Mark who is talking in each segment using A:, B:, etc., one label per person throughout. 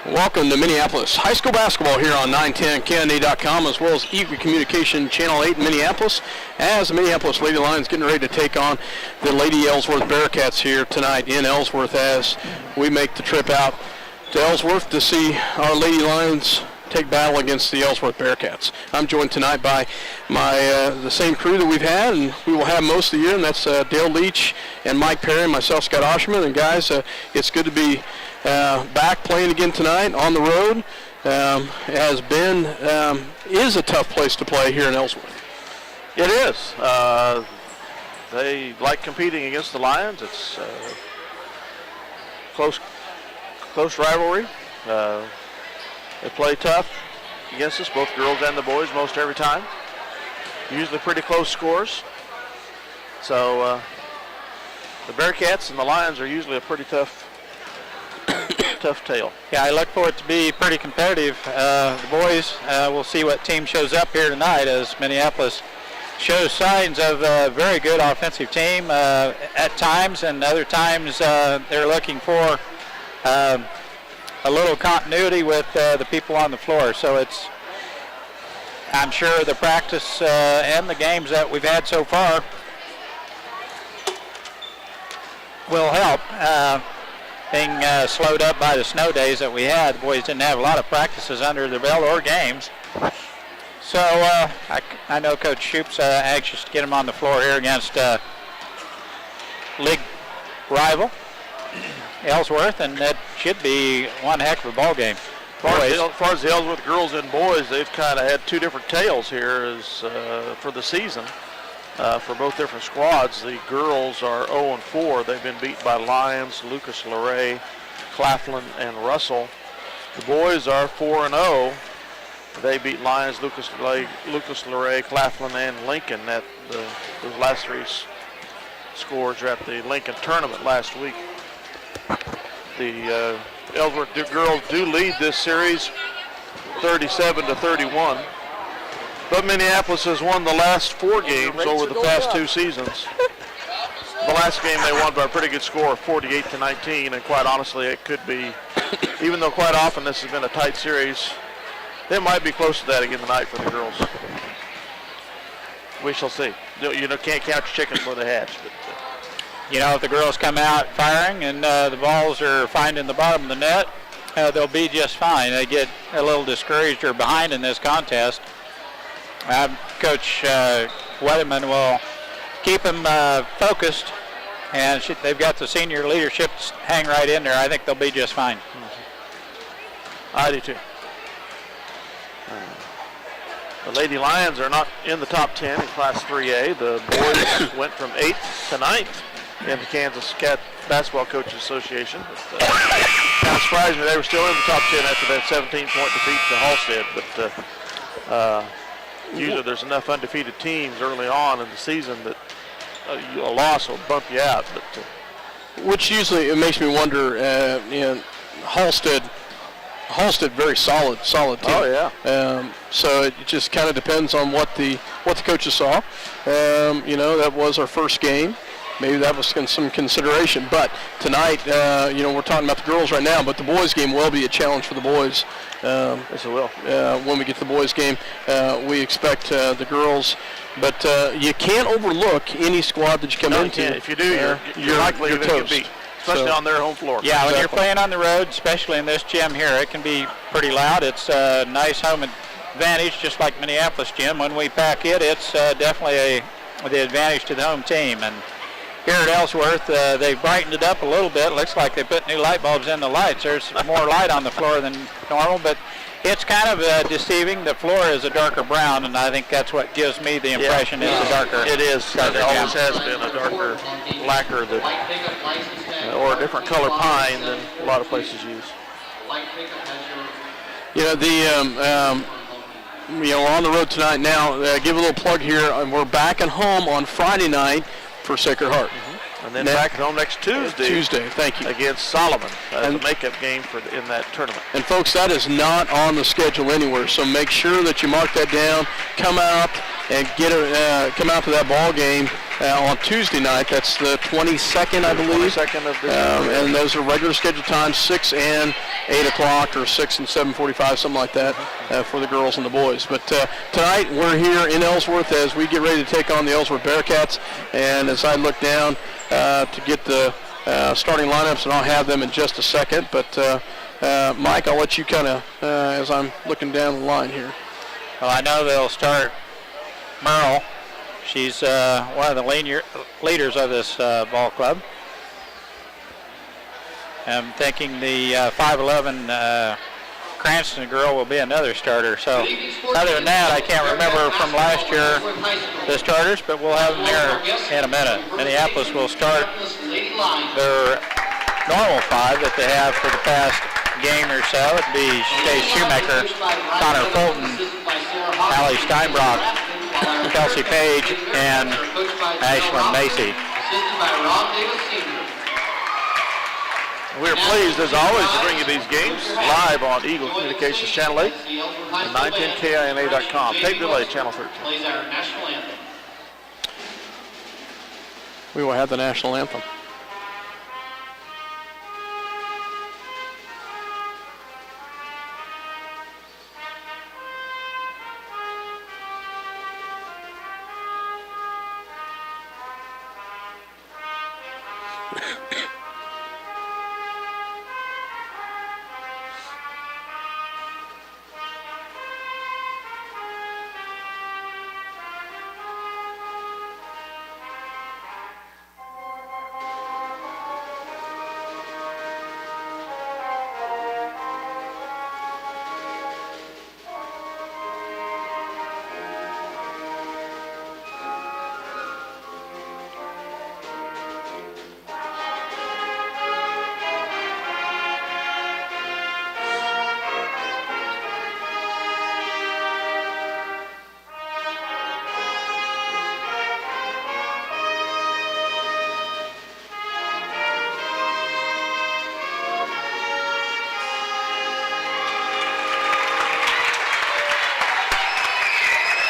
A: Welcome to Minneapolis High School Basketball here on 910KNA.com as well as Eagle Communication Channel 8 in Minneapolis as the Minneapolis Lady Lions getting ready to take on the Lady Ellsworth Bearcats here tonight in Ellsworth as we make the trip out to Ellsworth to see our Lady Lions take battle against the Ellsworth Bearcats. I'm joined tonight by the same crew that we've had and we will have most of the year, and that's Dale Leach and Mike Perry and myself, Scott Osherman. And guys, it's good to be back playing again tonight on the road. Is a tough place to play here in Ellsworth.
B: It is. They like competing against the Lions. It's close rivalry. They play tough against us, both girls and the boys, most every time. Usually pretty close scores. So the Bearcats and the Lions are usually a pretty tough tale.
C: Yeah, I look for it to be pretty competitive. The boys, we'll see what team shows up here tonight as Minneapolis shows signs of a very good offensive team at times, and other times they're looking for a little continuity with the people on the floor. So I'm sure the practice and the games that we've had so far will help. Being slowed up by the snow days that we had, the boys didn't have a lot of practices under their belt or games. So I know Coach Shoup's anxious to get them on the floor here against league rival Ellsworth, and that should be one heck of a ball game.
B: As far as the Ellsworth girls and boys, they've kind of had two different tales here for the season. For both different squads, the girls are 0-4. They've been beat by Lyons, Lucas Luray, Claflin, and Russell. The boys are 4-0. They beat Lyons, Lucas Luray, Claflin, and Lincoln. Those last three scores are at the Lincoln tournament last week. The Ellsworth girls do lead this series 37-31. But Minneapolis has won the last 4 games over the past 2 seasons. The last game they won by a pretty good score of 48-19, and quite honestly, it could be, even though quite often this has been a tight series, it might be close to that again tonight for the girls. We shall see. You know, can't count your chickens before they hatch. But,
C: you know, if the girls come out firing and the balls are finding the bottom of the net, they'll be just fine. They get a little discouraged or behind in this contest. Coach Weatherman will keep them focused, and they've got the senior leadership to hang right in there. I think they'll be just fine.
B: Mm-hmm. I do too. The Lady Lions are not in the top 10 in Class 3A. The boys went from 8th to 9th in the Kansas Cat Basketball Coaches Association. Kind of surprised me they were still in the top 10 after that 17-point defeat to Halstead. But usually there's enough undefeated teams early on in the season that a loss will bump you out. But
A: which usually it makes me wonder, Halstead, very solid team.
B: Oh yeah.
A: So it just kind of depends on what the coaches saw. That was our first game. Maybe that was some consideration. But tonight, we're talking about the girls right now, but the boys game will be a challenge for the boys.
B: Yes, it will.
A: When we get to the boys game, we expect the girls. But you can't overlook any squad that you come into.
B: You can't. If you do, you're likely to get beat, especially on their home floor.
C: Yeah, when you're playing on the road, especially in this gym here, it can be pretty loud. It's a nice home advantage, just like Minneapolis gym. When we pack it, it's definitely the advantage to the home team. And here at Ellsworth, they've brightened it up a little bit. Looks like they put new light bulbs in the lights. There's more light on the floor than normal, but it's kind of deceiving. The floor is a darker brown, and I think that's what gives me the impression it's a darker.
B: It is. It always has been a darker lacquer or a different color pine than a lot of places use.
A: We're on the road tonight now. Give a little plug here. We're back at home on Friday night for Sacred Heart.
B: Mm-hmm. And then back at home next Tuesday.
A: Thank you.
B: Against Solomon as a makeup game in that tournament.
A: And folks, that is not on the schedule anywhere, so make sure that you mark that down. Come out, and come out to that ball game on Tuesday night. That's the 22nd, I believe.
B: 22nd of this
A: and those are regular scheduled times, 6 and 8 o'clock, or 6 and 7:45, something like that, for the girls and the boys. But tonight we're here in Ellsworth as we get ready to take on the Ellsworth Bearcats. And as I look down to get the starting lineups, and I'll have them in just a second. But Mike, I'll let you kind of, as I'm looking down the line here.
C: Well, I know they'll start Merle. She's one of the leaders of this ball club. I'm thinking the 5'11" Cranston girl will be another starter. So other than that, I can't remember from last year the starters, but we'll have them there in a minute. Minneapolis will start their normal 5 that they have for the past game or so. It'd be Shay Shoemaker, Connor Fulton, Allie Steinbrock, Kelsey Page, and Ashlyn Macy.
B: We're pleased, as always, to bring you these games live on Eagle Communications Channel 8 and 910KINA.com. Tape delay, Channel 13.
A: We will have the national anthem.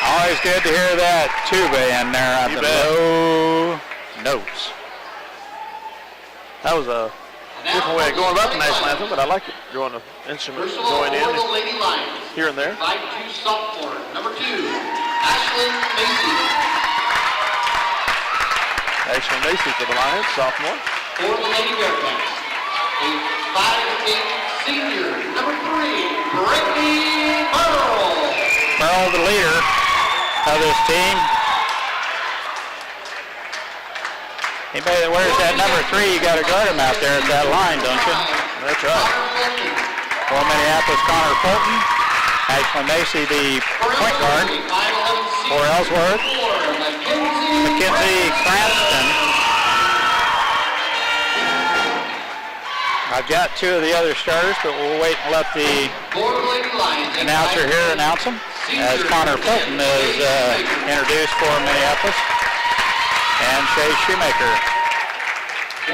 C: Always good to hear that tuba in there at the low notes.
B: That was a different way of going about the national anthem, but I like it. Going to instruments going in here and there.
D: 5'2" sophomore, number 2, Ashlyn Macy.
B: Ashlyn Macy for the Lions, sophomore.
D: For the Lady Bearcats, a 5'8" senior, number 3, Brittany Burrow.
C: Burrow, the leader of this team. Anybody that wears that number 3, you got to guard him out there at that line, don't you?
B: That's right.
C: For Minneapolis, Connor Fulton. Ashlyn Macy, the point guard. For Ellsworth, Mackenzie Cranston. I've got 2 of the other starters, but we'll wait and let the announcer here announce them, as Connor Fulton is introduced for Minneapolis, and Shay Shoemaker.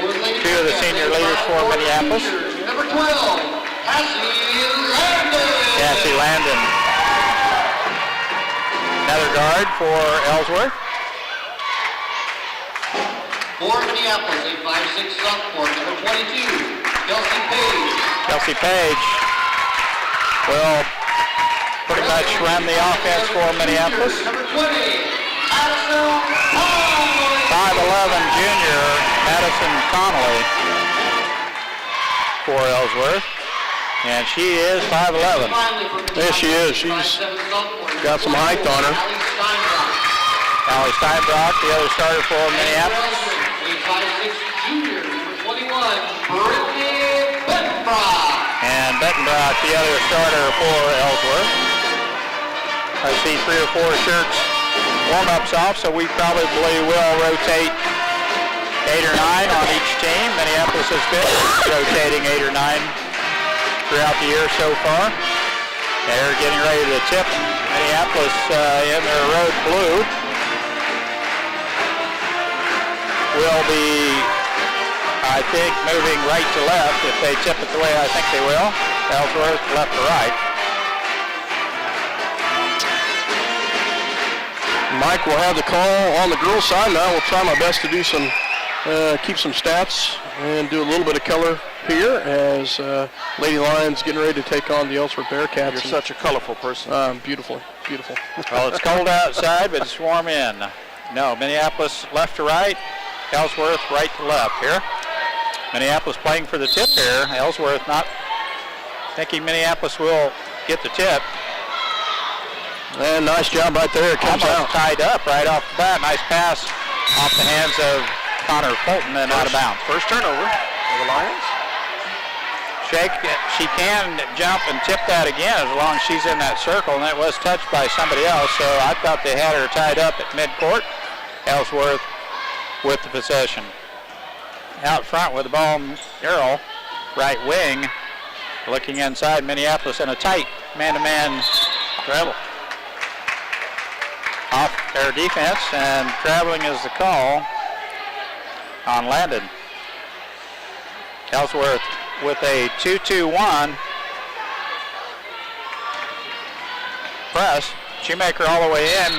C: 2 of the senior leaders for Minneapolis.
D: Number 12,
C: Cassie Landon. Another guard for Ellsworth.
D: For Minneapolis, a 5'6" sophomore, number 22, Kelsey Page.
C: Kelsey Page will pretty much run the offense for Minneapolis.
D: Number 20, Madison Connolly.
C: 5'11" junior Madison Connolly for Ellsworth. And she is 5'11".
A: There she is. She's got some height on her.
C: Allie Steinbrock, the other starter for Minneapolis.
D: A 5'6" junior, number 21, Brittany Bettenbrock.
C: And Bettenbrock, the other starter for Ellsworth. I see 3 or 4 shirts warm-ups off, so we probably will rotate 8 or 9 on each team. Minneapolis has been rotating 8 or 9 throughout the year so far. They're getting ready to tip Minneapolis in their road blue. Will be, I think, moving right to left if they tip it the way I think they will. Ellsworth left to right.
A: Mike will have the call on the girls' side. Now we'll try my best to do some, keep some stats and do a little bit of color here as Lady Lions getting ready to take on the Ellsworth Bearcats.
B: You're such a colorful person.
A: Beautiful, beautiful.
C: Well, it's cold outside, but it's warm in. No, Minneapolis left to right, Ellsworth right to left here. Minneapolis playing for the tip here. Ellsworth not thinking Minneapolis will get the tip.
A: And nice job right there. It comes
C: Almost
A: out.
C: tied up right off the bat. Nice pass off the hands of Connor Fulton and out of bounds.
B: First turnover for the Lions.
C: She can jump and tip that again as long as she's in that circle, and it was touched by somebody else, so I thought they had her tied up at midcourt. Ellsworth with the possession. Out front with the ball, Earl, right wing, looking inside Minneapolis in a tight man-to-man travel. Off their defense, and traveling is the call on Landon. Ellsworth with a 2-2-1 press. Shoemaker all the way in.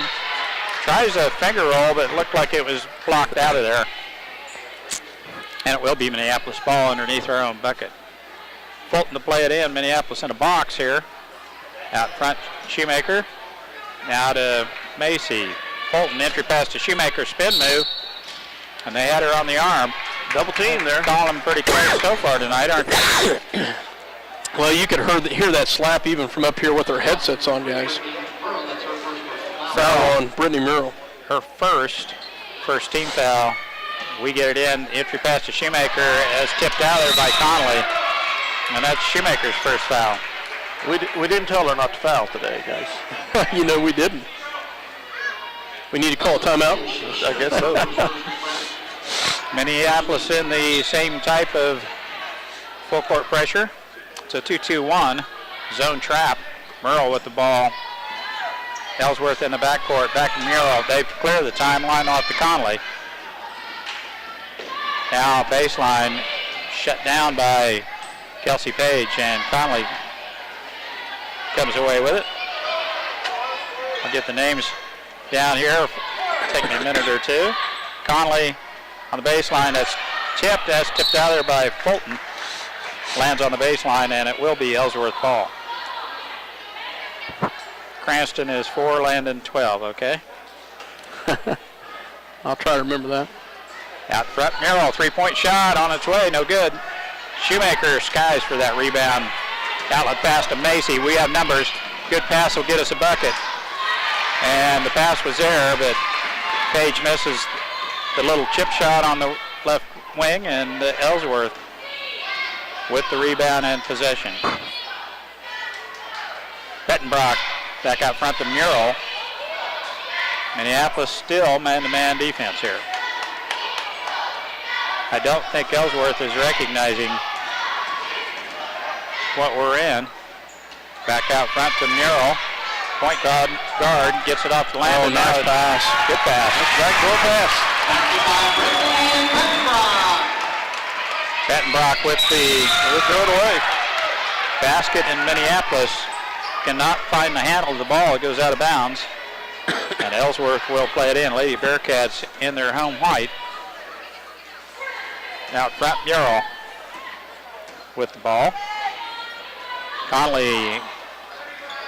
C: Tries a finger roll, but it looked like it was blocked out of there. And it will be Minneapolis ball underneath our own bucket. Fulton to play it in. Minneapolis in a box here. Out front, Shoemaker. Now to Macy. Fulton entry pass to Shoemaker, spin move. And they had her on the arm.
B: Double team there.
C: Calling them pretty close so far tonight, aren't they?
A: Well, you could hear that slap even from up here with their headsets on, guys. Foul on Brittany Murrell.
C: Her first team foul. We get it in. Entry pass to Shoemaker as tipped out there by Connolly. And that's Shoemaker's first foul.
B: We didn't tell her not to foul today, guys.
A: You know we didn't. We need to call a timeout.
B: I guess so.
C: Minneapolis in the same type of full court pressure. It's a 2-2-1 zone trap. Murrell with the ball. Ellsworth in the backcourt. Back to Murrell. They clear the timeline off to Connolly. Now baseline shut down by Kelsey Page, and Connolly comes away with it. I'll get the names down here. Take me a minute or two. Connolly on the baseline. That's tipped out there by Fulton. Lands on the baseline, and it will be Ellsworth ball. Cranston is 4, Landon 12, okay?
A: I'll try to remember that.
C: Out front, Murrell, three-point shot on its way, no good. Shoemaker skies for that rebound. Outlet pass to Macy. We have numbers. Good pass will get us a bucket. And the pass was there, but Page misses the little chip shot on the left wing, and Ellsworth with the rebound and possession. Bettenbrock back out front to Murrell. Minneapolis still man-to-man defense here. I don't think Ellsworth is recognizing what we're in. Back out front to Murrell. Point guard gets it off the Landon.
A: Oh, nice pass.
C: Good pass.
B: Backdoor pass.
C: Bettenbrock with the
B: Throw it away.
C: basket, in Minneapolis cannot find the handle of the ball. It goes out of bounds. And Ellsworth will play it in. Lady Bearcats in their home white. Out front, Murrell with the ball. Connolly,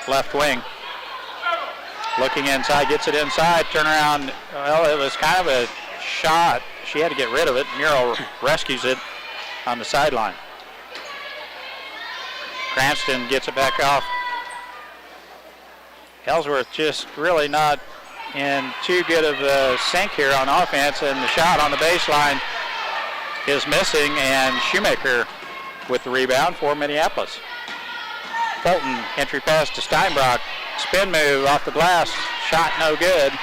C: left wing. Looking inside, gets it inside, turn around. Well, it was kind of a shot. She had to get rid of it. Murrell rescues it on the sideline. Cranston gets it back off. Ellsworth just really not in too good of a sync here on offense, and the shot on the baseline is missing, and Shoemaker with the rebound for Minneapolis. Fulton, entry pass to Steinbrock. Spin move off the glass. Shot no good.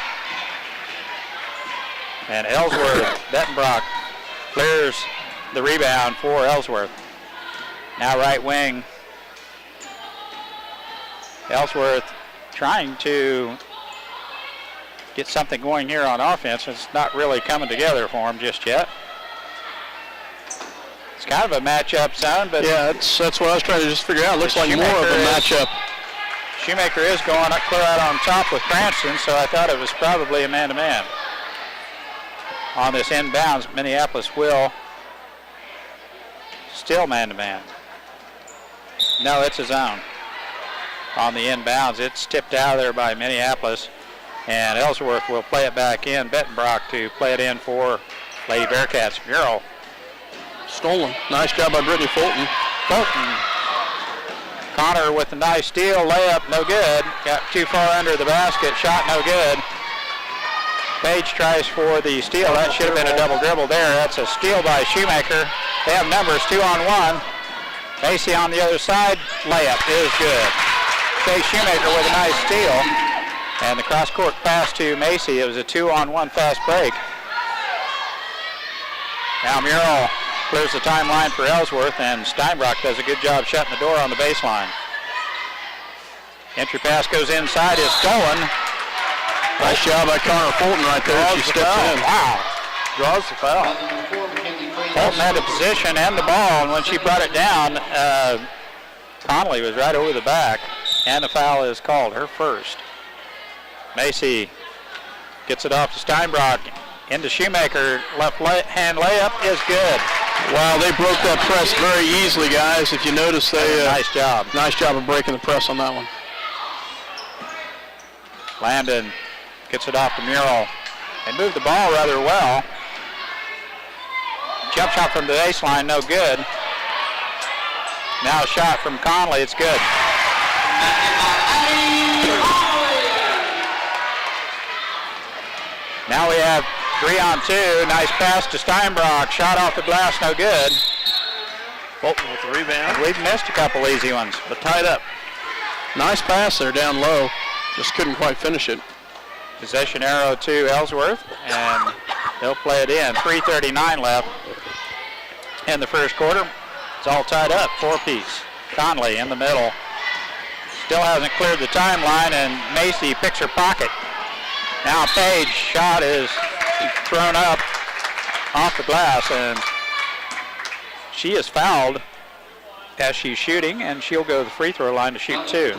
C: And Ellsworth, Bettenbrock clears the rebound for Ellsworth. Now right wing. Ellsworth trying to get something going here on offense. It's not really coming together for him just yet. It's kind of a matchup zone, but
A: yeah, that's what I was trying to just figure out. Looks like more of a matchup.
C: Shoemaker is going up clear out on top with Cranston, so I thought it was probably a man-to-man. On this inbounds, Minneapolis will still man-to-man. No, it's a zone. On the inbounds, it's tipped out of there by Minneapolis, and Ellsworth will play it back in. Bettenbrock to play it in for Lady Bearcats. Mural.
A: Stolen. Nice job by Brittany Fulton.
C: Connor with a nice steal, layup, no good. Got too far under the basket, shot no good. Page tries for the steal. That should have been a double dribble there. That's a steal by Shoemaker. They have numbers 2-on-1. Macy on the other side, layup is good. Shay Shoemaker with a nice steal. And the cross-court pass to Macy. It was a 2-on-1 fast break. Now Mural clears the timeline for Ellsworth, and Steinbrock does a good job shutting the door on the baseline. Entry pass goes inside, is stolen.
A: Nice job by Connor Fulton right there. She steps in.
C: Wow.
B: Draws the foul.
C: Fulton had the position and the ball, and when she brought it down, Connolly was right over the back, and the foul is called, her first. Macy gets it off to Steinbrock. Into Shoemaker, left hand layup is good.
A: Wow, they broke that press very easily, guys. If you notice, they
C: nice job.
A: Nice job of breaking the press on that one.
C: Landon gets it off to Mural. They moved the ball rather well. Jump shot from the baseline, no good. Now a shot from Conley, it's good. Now we have 3-on-2. Nice pass to Steinbrock. Shot off the glass, no good.
B: Fulton with the rebound.
C: We've missed a couple easy ones.
B: But tied up.
A: Nice pass there down low. Just couldn't quite finish it.
C: Possession arrow to Ellsworth, and they'll play it in. 3:39 left in the first quarter. It's all tied up, 4-piece. Conley in the middle. Still hasn't cleared the timeline, and Macy picks her pocket. Now Page, shot is thrown up off the glass, and she is fouled as she's shooting, and she'll go to the free throw line to shoot two.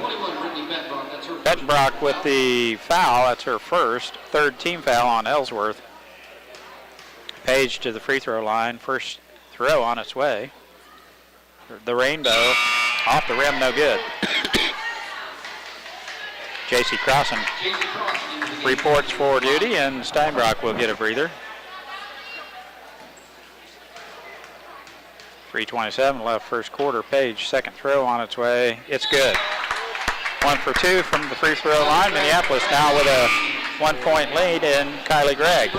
C: Bettenbrock with the foul, that's her first, third team foul on Ellsworth. Page to the free throw line, first throw on its way. The rainbow, off the rim, no good. J.C. Crossan reports for duty, and Steinbrock will get a breather. 3:27 left first quarter. Page, second throw on its way. It's good. 1 for 2 from the free throw line. Minneapolis now with a 1-point lead, and Kylie Gregg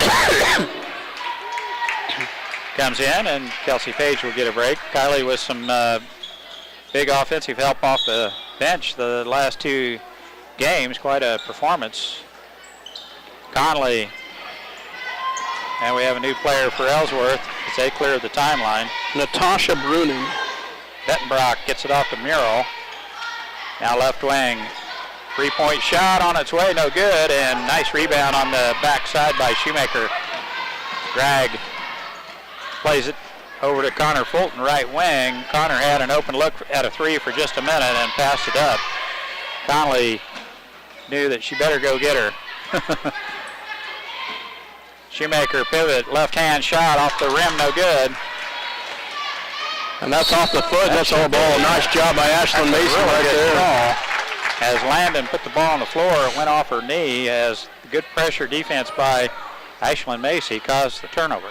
C: comes in, and Kelsey Page will get a break. Kylie with some big offensive help off the bench the last two games. Quite a performance. Conley, and we have a new player for Ellsworth as they clear the timeline.
A: Natasha Bruning.
C: Bettenbrock gets it off to Mural. Now left wing. 3-point shot on its way, no good, and nice rebound on the backside by Shoemaker. Gregg plays it over to Connor Fulton, right wing. Connor had an open look at a three for just a minute and passed it up. Conley knew that she better go get her. Shoemaker pivot, left hand shot off the rim, no good.
A: And that's off the foot, that's all ball. Nice job by Ashlyn Mason right there.
C: Ball. As Landon put the ball on the floor, it went off her knee as good pressure defense by Ashlyn Macy caused the turnover.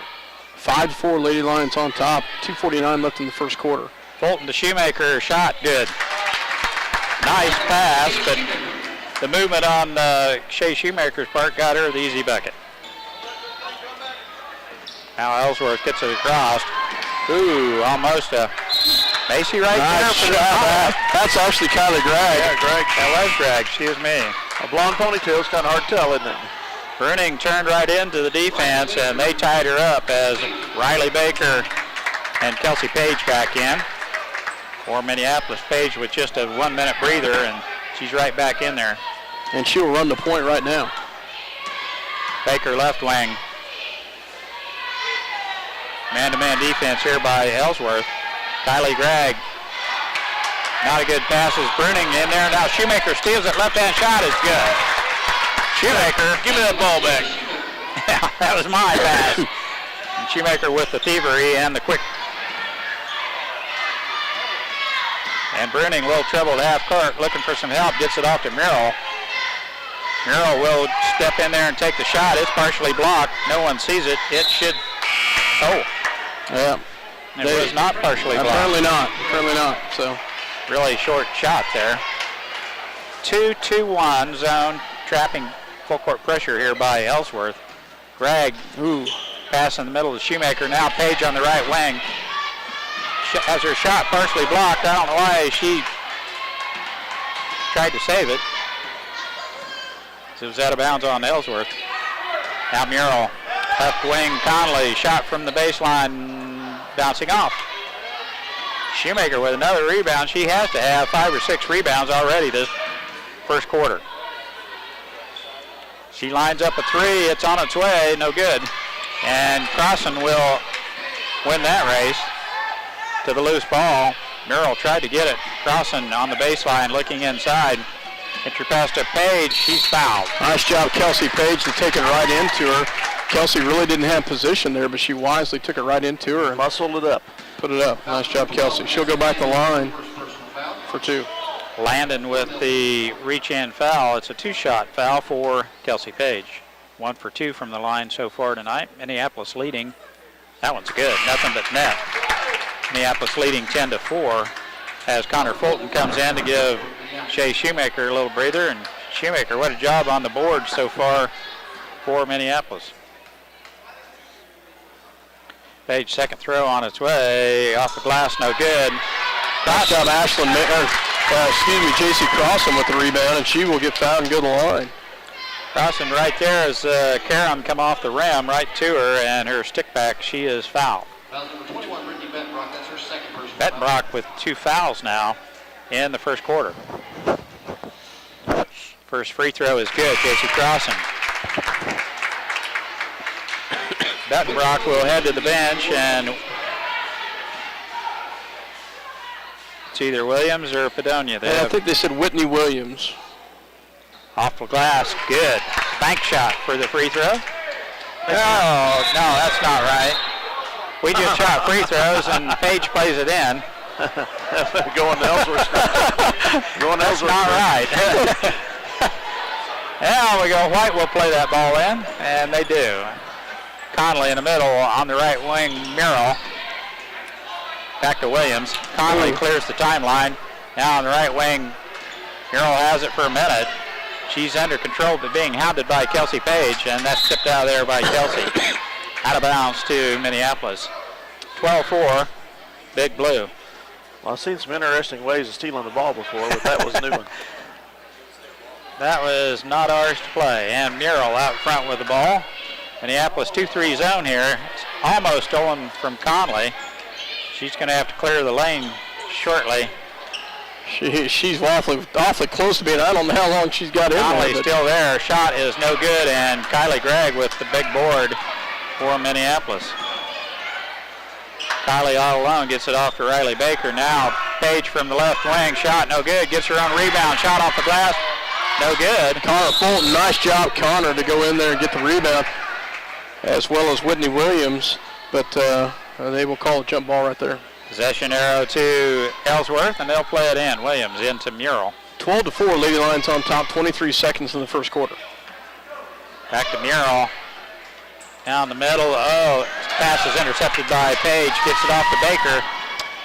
A: 5-4 Lady Lions on top, 2:49 left in the first quarter.
C: Fulton to Shoemaker, shot good. Nice pass, but the movement on Shea Shoemaker's part got her the easy bucket. Now Ellsworth gets it across. Ooh, almost a Macy right there for the shot.
A: That's actually Kylie Gregg.
B: Yeah, Gregg.
C: That was Gregg, excuse me.
B: A blonde ponytail is kind of hard to tell, isn't it?
C: Bruning turned right into the defense, and they tied her up as Riley Baker and Kelsey Page back in. For Minneapolis, Page with just a 1-minute breather, and she's right back in there.
A: And she'll run the point right now.
C: Baker left wing. Man-to-man defense here by Ellsworth. Kylie Gregg Not a good pass is Bruning in there. Now Shoemaker steals it. Left-hand shot is good. Shoemaker.
B: Give me that ball back.
C: Yeah, that was my pass. And Shoemaker with the thievery and the quick. And Bruning, a little trouble at half court, looking for some help. Gets it off to Merrill. Merrill will step in there and take the shot. It's partially blocked. No one sees it. It should. Oh.
A: Yeah.
C: It was not partially blocked.
A: Apparently not. Apparently not. So.
C: Really short shot there. 2-2-1 zone, trapping full court pressure here by Ellsworth. Gregg, pass in the middle to Shoemaker. Now Page on the right wing. Has her shot partially blocked. I don't know why she tried to save it. It was out of bounds on Ellsworth. Now Murrell, left wing Conley, shot from the baseline, bouncing off. Shoemaker with another rebound. She has to have 5 or 6 rebounds already this first quarter. She lines up a 3. It's on its way. No good. And Crossan will win that race to the loose ball. Merrill tried to get it. Crossan on the baseline looking inside. Entry pass to Page. She's fouled.
A: Nice job, Kelsey Page, to take it right into her. Kelsey really didn't have position there, but she wisely took it right into her and
B: muscled it up.
A: Put it up. Nice job, Kelsey. She'll go back the line for 2.
C: Landon with the reach-in foul. It's a 2-shot foul for Kelsey Page. 1 for 2 from the line so far tonight. Minneapolis leading. That one's good. Nothing but net. Minneapolis leading 10-4 as Connor Fulton comes in to give Shea Shoemaker a little breather. And Shoemaker, what a job on the board so far for Minneapolis. Page second throw on its way. Off the glass, no good.
A: Nice job, J.C. Crossan with the rebound, and she will get fouled and go to the line.
C: Crossan right there as Karam come off the rim right to her, and her stick back, she is fouled.
D: Foul number 21, Brittany Bettenbrock. That's her second personal
C: Bettenbrock with 2 fouls now in the first quarter. First free throw is good, J.C. Crossan. Bettenbrock will head to the bench, and it's either Williams or Padonia.
A: I think they said Whitney Williams.
C: Off the glass, good. Bank shot for the free throw. Oh, no, that's not right. We just shot free throws, and Page plays it in.
B: Going to Ellsworth.
C: That's not right. Now we go, White will play that ball in, and they do. Conley in the middle on the right wing, Merrill. Back to Williams. Conley clears the timeline. Now on the right wing, Merrill has it for a minute. She's under control but being hounded by Kelsey Page, and that's tipped out of there by Kelsey. Out of bounds to Minneapolis. 12-4, Big Blue.
B: Well, I've seen some interesting ways of stealing the ball before, but that was a new one.
C: That was not ours to play. And Murrell out front with the ball. Minneapolis 2-3 zone here. It's almost stolen from Conley. She's going to have to clear the lane shortly.
A: She's awfully close to being. I don't know how long she's got in there.
C: Conley's still there. Shot is no good, and Kylie Gregg with the big board for Minneapolis. Kylie all alone gets it off to Riley Baker. Now Page from the left wing. Shot no good. Gets her own rebound. Shot off the glass. No good.
A: Connor Fulton, nice job, Connor, to go in there and get the rebound, as well as Whitney Williams, but they will call a jump ball right there.
C: Possession arrow to Ellsworth, and they'll play it in. Williams into Murrell.
A: 12-4, Lady Lions on top, 23 seconds in the first quarter.
C: Back to Murrell. Down the middle. Oh, pass is intercepted by Page. Gets it off to Baker.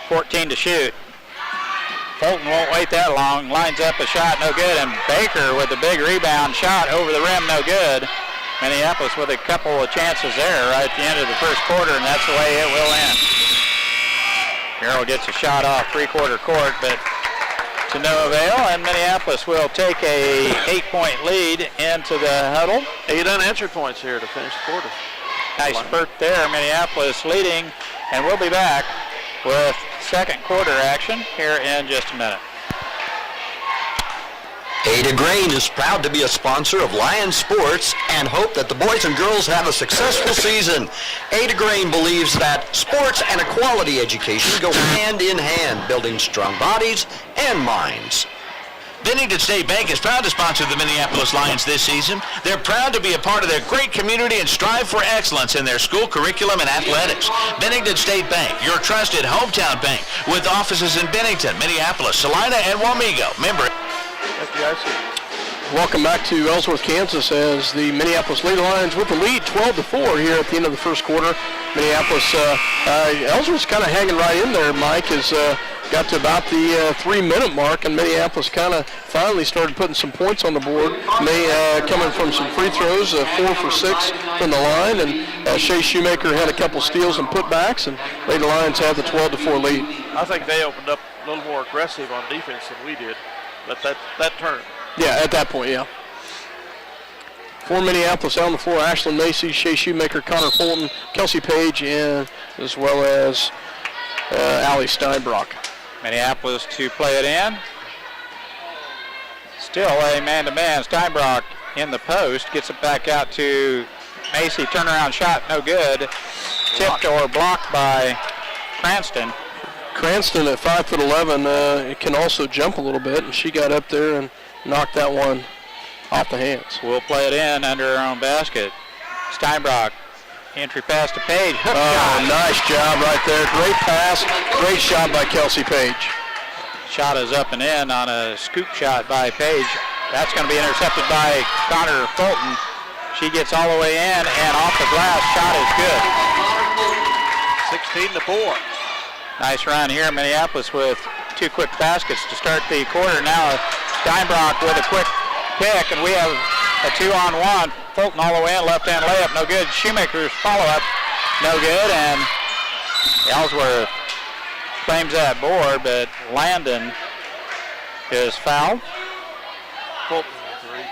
C: 14 to shoot. Fulton won't wait that long. Lines up a shot, no good. And Baker with a big rebound. Shot over the rim, no good. Minneapolis with a couple of chances there right at the end of the first quarter, and that's the way it will end. Murrell gets a shot off three-quarter court, but to no avail, and Minneapolis will take a 8-point lead into the huddle.
B: 8 unanswered points here to finish the quarter.
C: Nice spurt there, Minneapolis leading, and we'll be back with second quarter action here in just a minute.
E: Ada Grain is proud to be a sponsor of Lion Sports and hope that the boys and girls have a successful season. Ada Grain believes that sports and a quality education go hand in hand, building strong bodies and minds.
F: Bennington State Bank is proud to sponsor the Minneapolis Lions this season. They're proud to be a part of their great community and strive for excellence in their school curriculum and athletics. Bennington State Bank, your trusted hometown bank, with offices in Bennington, Minneapolis, Salina, and Wamego. Member.
B: Thank you, guys.
A: Welcome back to Ellsworth, Kansas, as the Minneapolis Lady Lions with the lead 12-4 here at the end of the first quarter. Minneapolis, Ellsworth's kind of hanging right in there. Mike has got to about the 3-minute mark, and Minneapolis kind of finally started putting some points on the board. Coming from some free throws, 4 for 6 from the line, and Shea Shoemaker had a couple steals and putbacks, and Lady Lions had the 12-4 lead.
B: I think they opened up a little more aggressive on defense than we did, but that turned.
A: Yeah, at that point, yeah. For Minneapolis, out on the floor, Ashlyn Macy, Shea Shoemaker, Connor Fulton, Kelsey Page, and as well as Allie Steinbrock.
C: Minneapolis to play it in. Still a man-to-man. Steinbrock in the post. Gets it back out to Macy. Turnaround shot, no good. Tipped or blocked by Cranston.
A: Cranston at 5'11", it can also jump a little bit, and she got up there and knocked that one off the hands.
C: We'll play it in under her own basket. Steinbrock, entry pass to Page. Hook shot.
A: Nice job right there. Great pass. Great shot by Kelsey Page.
C: Shot is up and in on a scoop shot by Page. That's going to be intercepted by Connor Fulton. She gets all the way in and off the glass. Shot is good.
B: 16-4.
C: Nice run here. Minneapolis with 2 quick baskets to start the quarter. Now Steinbrock with a quick pick, and we have a 2-on-1. Fulton all the way in, left-hand layup, no good. Shoemaker's follow-up, no good, and Ellsworth claims that board, but Landon is fouled.
B: Fulton,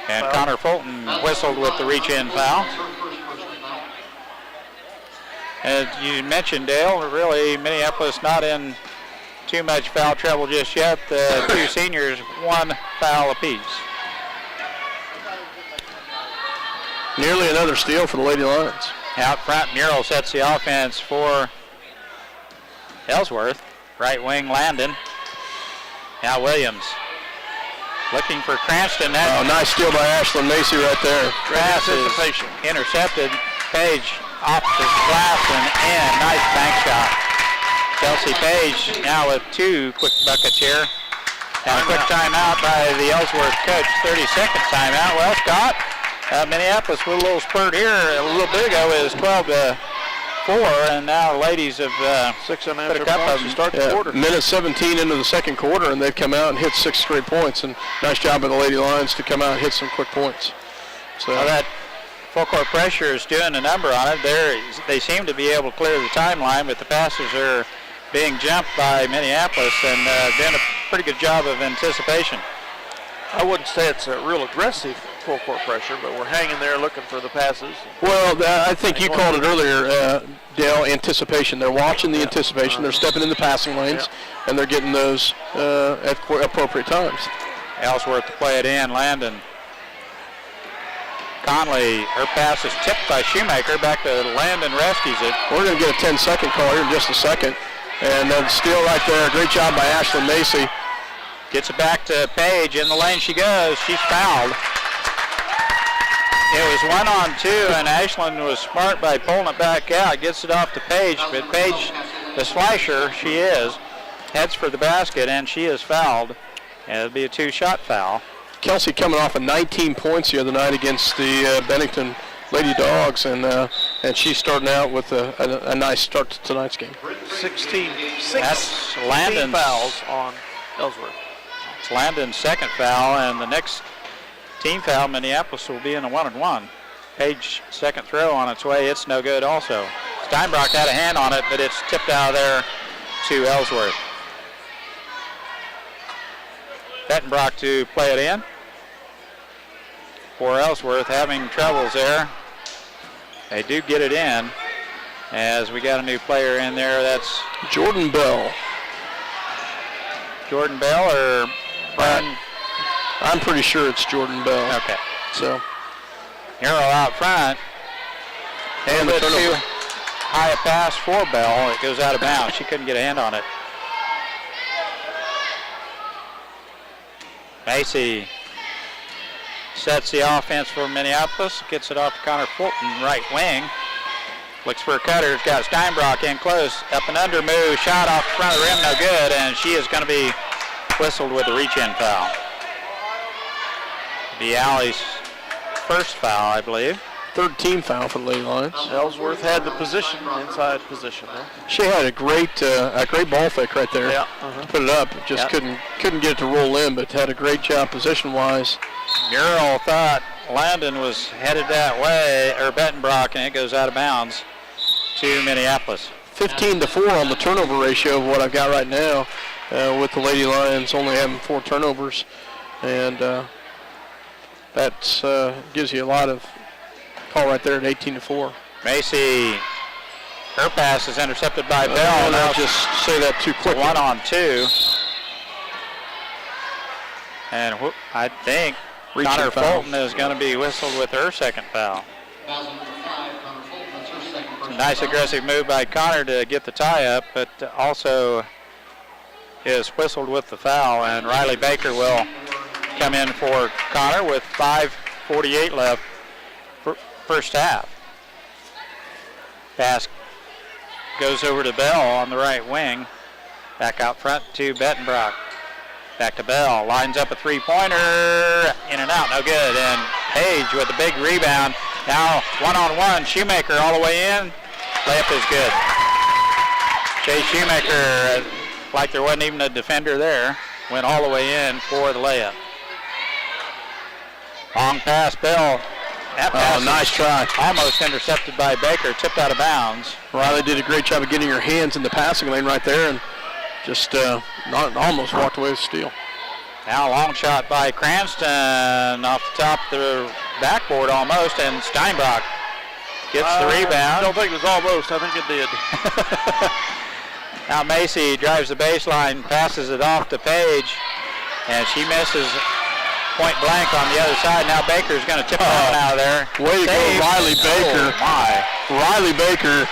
C: and
B: foul.
C: Connor Fulton whistled with the reach-in foul. As you mentioned, Dale, really Minneapolis not in too much foul trouble just yet. The 2 seniors, 1 foul apiece.
A: Nearly another steal for the Lady Lions.
C: Out front, Murrell sets the offense for Ellsworth. Right wing, Landon. Now Williams looking for Cranston.
A: Nice steal by Ashlyn Macy right there.
C: Pass is intercepted. Page off the glass and in. Nice bank shot. Kelsey Page now with 2 quick buckets here. And a quick timeout by the Ellsworth coach. 30-second timeout. Well, Scott, Minneapolis with a little spurt here a little bit ago is 12-4, and now ladies have
B: 6 and
C: put a couple of them
B: to start the quarter.
A: Minute 17 into the second quarter, and they've come out and hit 6 straight points. And nice job by the Lady Lions to come out and hit some quick points. So
C: well, that full court pressure is doing a number on it. They seem to be able to clear the timeline, but the passes are being jumped by Minneapolis and doing a pretty good job of anticipation.
B: I wouldn't say it's a real aggressive full court pressure, but we're hanging there looking for the passes.
A: Well, I think you called it earlier, Dale, anticipation. They're watching the anticipation. They're stepping in the passing lanes, and they're getting those at appropriate times.
C: Ellsworth to play it in. Landon. Conley, her pass is tipped by Shoemaker. Back to Landon, rescues it.
A: We're going to get a 10-second call here in just a second. And then steal right there. Great job by Ashlyn Macy.
C: Gets it back to Page. In the lane she goes. She's fouled. It was 1-on-2, and Ashlyn was smart by pulling it back out. Gets it off to Page, but Page, the slasher, she is, heads for the basket, and she is fouled. And it'll be a 2-shot foul.
A: Kelsey coming off of 19 points the other night against the Bennington Lady Dogs, and she's starting out with a nice start to tonight's game.
B: 16
C: That's Landon's
B: fouls on Ellsworth.
C: It's Landon's second foul, and the next team foul, Minneapolis, will be in a 1-on-1. Page second throw on its way. It's no good also. Steinbrock had a hand on it, but it's tipped out of there to Ellsworth. Bettenbrock to play it in for Ellsworth, having troubles there. They do get it in as we got a new player in there. That's
A: Jordan Bell.
C: Jordan Bell or Brian?
A: I'm pretty sure it's Jordan Bell.
C: Okay.
A: So,
C: Hero out front.
A: and the
C: Too
A: turnover.
C: high a pass for Bell. It goes out of bounds. She couldn't get a hand on it. Macy sets the offense for Minneapolis. Gets it off to Connor Fulton, right wing. Looks for a cutter. It's got Steinbrock in close. Up and under move. Shot off the front of the rim. No good. And she is going to be whistled with a reach-in foul. Be Allie's first foul, I believe.
A: Third team foul for the Lady Lions.
B: Ellsworth had the position, inside position there.
A: She had a great ball fake right there.
B: Yeah.
A: To put it up. Just couldn't get it to roll in, but had a great job position-wise.
C: Girl thought Landon was headed that way, or Bettenbrock, and it goes out of bounds to Minneapolis.
A: 15-4 on the turnover ratio of what I've got right now, with the Lady Lions only having 4 turnovers, and that gives you a lot of call right there at 18-4.
C: Macy, her pass is intercepted by Bell.
A: I'll just say that too quickly.
C: 1-on-2. And I think
A: Reaching
C: Connor
A: foul.
C: Fulton is going to be whistled with her second foul. Nice aggressive move by Connor to get the tie-up, but also is whistled with the foul, and Riley Baker will come in for Connor with 5:48 left for first half. Pass goes over to Bell on the right wing. Back out front to Bettenbrock. Back to Bell. Lines up a three-pointer. In and out. No good. And Page with a big rebound. Now one-on-one. Shoemaker all the way in. Layup is good. Jay Shoemaker, like there wasn't even a defender there, went all the way in for the layup. Long pass, Bell. That pass
A: nice try.
C: almost intercepted by Baker, tipped out of bounds.
A: Riley did a great job of getting her hands in the passing lane right there, and just almost walked away with steal.
C: Now a long shot by Cranston off the top of the backboard almost, and Steinbrock gets the rebound.
B: I don't think it was almost. I think it did.
C: Now Macy drives the baseline, passes it off to Page, and she misses point blank on the other side. Now Baker's going to tip that one out of there.
A: Way to go, Riley Baker.
C: Oh, my.
A: Riley Baker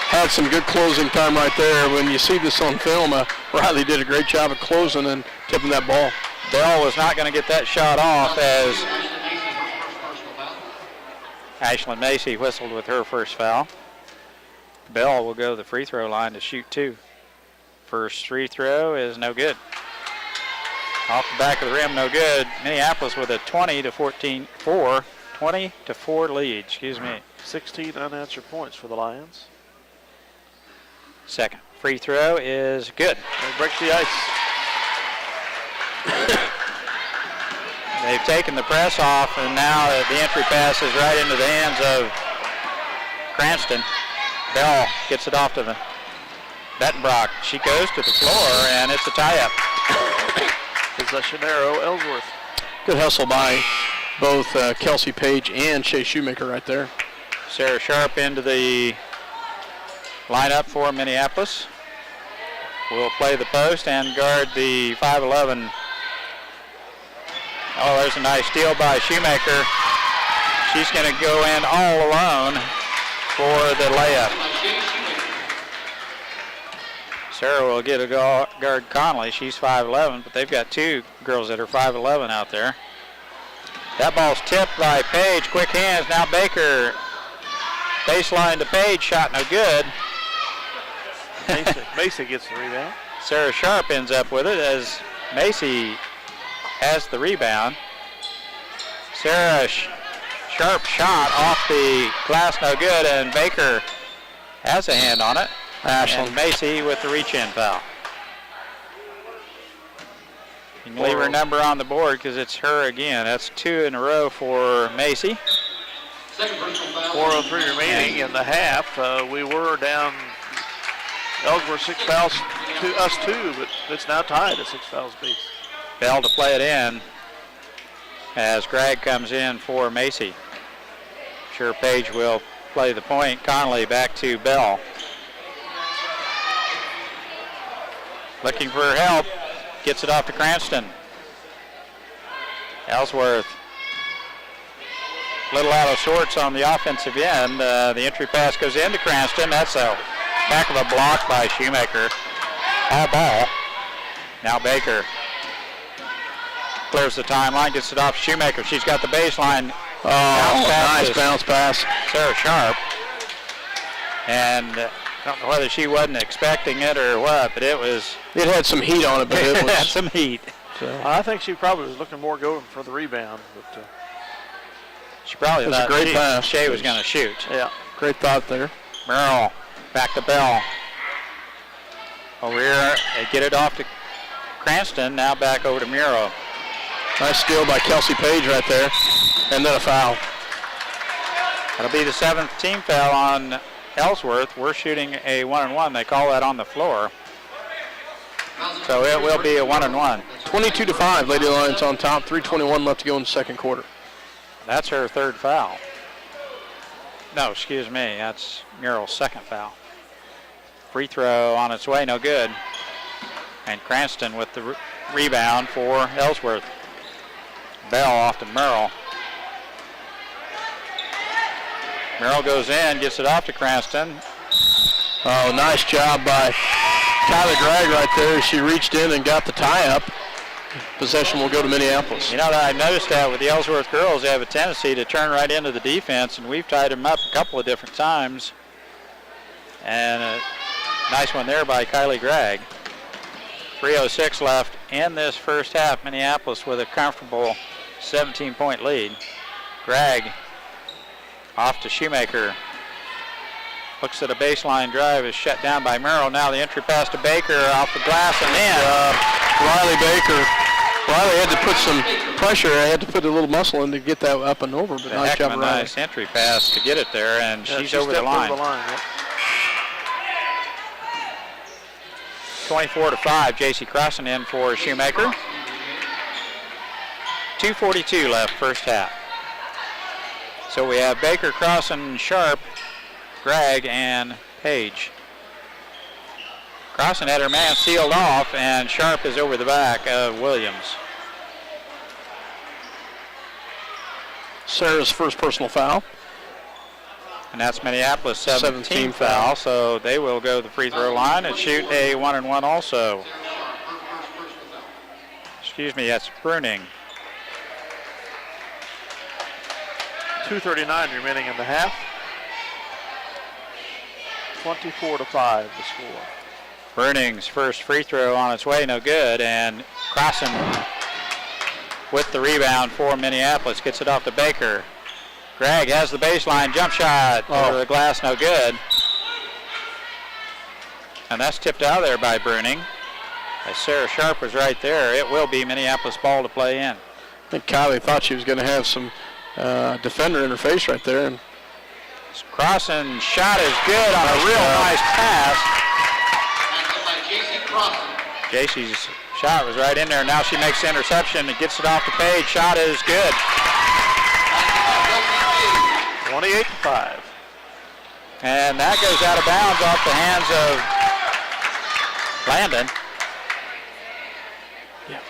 A: had some good closing time right there. When you see this on film, Riley did a great job of closing and tipping that ball.
C: Bell was not going to get that shot off as Ashlyn Macy whistled with her first foul. Bell will go to the free throw line to shoot 2. First free throw is no good. Off the back of the rim, no good. Minneapolis with a 20-4 lead,
B: 16 unanswered points for the Lions.
C: Second free throw is good.
B: They break the ice.
C: They've taken the press off, and now the entry pass is right into the hands of Cranston. Bell gets it off to the Bettenbrock. She goes to the floor, and it's a tie-up.
B: Possession arrow, Ellsworth.
A: Good hustle by both Kelsey Page and Shea Shoemaker right there.
C: Sarah Sharp into the lineup for Minneapolis. Will play the post and guard the 5'11". Oh, there's a nice steal by Shoemaker. She's going to go in all alone for the layup. Sarah will get a guard Conley. She's 5'11", but they've got 2 girls that are 5'11" out there. That ball's tipped by Page. Quick hands. Now Baker. Baseline to Page. Shot no good.
B: Macy gets the rebound.
C: Sarah Sharp ends up with it as Macy has the rebound. Sarah Sharp shot off the glass, no good, and Baker has a hand on it. And Macy with the reach-in foul. You can leave her number on the board because it's her again. That's 2 in a row for Macy.
B: 4:03 remaining in the half. We were down Ellsworth 6 fouls to us 2, but it's now tied at 6 fouls apiece.
C: Bell to play it in as Gregg comes in for Macy. Sure, Page will play the point. Conley back to Bell. Looking for help. Gets it off to Cranston. Ellsworth a little out of sorts on the offensive end. The entry pass goes into Cranston. That's a back of a block by Shoemaker. All ball. Now Baker clears the timeline, gets it off Shoemaker. She's got the baseline.
A: Nice bounce pass.
C: Sarah Sharp. And I don't know whether she wasn't expecting it or what, but it
A: had some heat on it, but it was
C: had some heat.
A: So.
B: I think she probably was looking more going for the rebound, but
C: she probably
A: it was
C: thought
A: a great pass.
C: Shea was going to shoot.
B: Yeah,
A: great thought there.
C: Merrill back to Bell. Over here, they get it off to Cranston. Now back over to Muro.
A: Nice steal by Kelsey Page right there, and then a foul.
C: That'll be the 7th team foul on Ellsworth. We're shooting a 1-and-1. They call that on the floor. So it will be a 1-and-1.
A: 22-5, Lady Lions on top. 3:21 left to go in the second quarter.
C: That's her 3rd foul. No, excuse me. That's Murrell's 2nd foul. Free throw on its way, no good. And Cranston with the rebound for Ellsworth. Bell off to Merrill. Merrill goes in, gets it off to Cranston.
A: Oh, nice job by Kylie Gregg right there. She reached in and got the tie-up. Possession will go to Minneapolis.
C: You know, I noticed that with the Ellsworth girls, they have a tendency to turn right into the defense, and we've tied them up a couple of different times. And a nice one there by Kylie Gregg. 3:06 left in this first half. Minneapolis with a comfortable 17-point lead. Gregg off to Shoemaker. Looks at a baseline drive, is shut down by Merrill. Now the entry pass to Baker off the glass and in.
A: Riley Baker. Riley had to put some pressure. I had to put a little muscle in to get that up and over. But nice job, Riley.
C: Nice entry pass to get it there, and she's over the line. 24-5, J.C. Crossan in for Shoemaker. 2:42 left first half. So we have Baker, Crossan, Sharp, Gregg, and Page. Crossan had her man sealed off, and Sharp is over the back of Williams.
A: Sarah's first personal foul.
C: And that's Minneapolis' 17th foul, so they will go to the free throw line and shoot a 1-and-1 also. Excuse me, that's Bruning.
B: 2:39 remaining in the half. 24-5 the score.
C: Bruning's first free throw on its way, no good, and Crossan with the rebound for Minneapolis gets it off to Baker. Gregg has the baseline jump shot over the glass, no good. And that's tipped out of there by Bruning. As Sarah Sharp was right there, it will be Minneapolis ball to play in.
A: I think Kylie thought she was going to have some defender in her face right there. And
C: Crossan shot is good on a real nice pass. J.C.'s shot was right in there. Now she makes the interception and gets it off the Page. Shot is good.
B: 28-5.
C: And that goes out of bounds off the hands of Landon.
A: Yeah.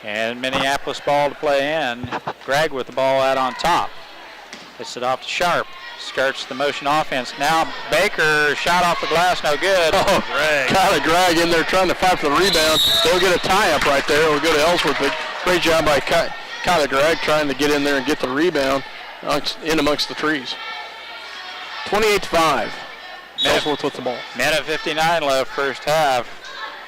C: And Minneapolis ball to play in. Gregg with the ball out on top. Gets it off to Sharp. Starts the motion offense. Now Baker, shot off the glass, no good.
A: Oh, Kylie Gregg in there trying to fight for the rebound. They'll get a tie-up right there. It'll go to Ellsworth, but great job by Kylie Gregg trying to get in there and get the rebound in amongst the trees. 28-5. Ellsworth with the ball.
C: Minute 59 left first half.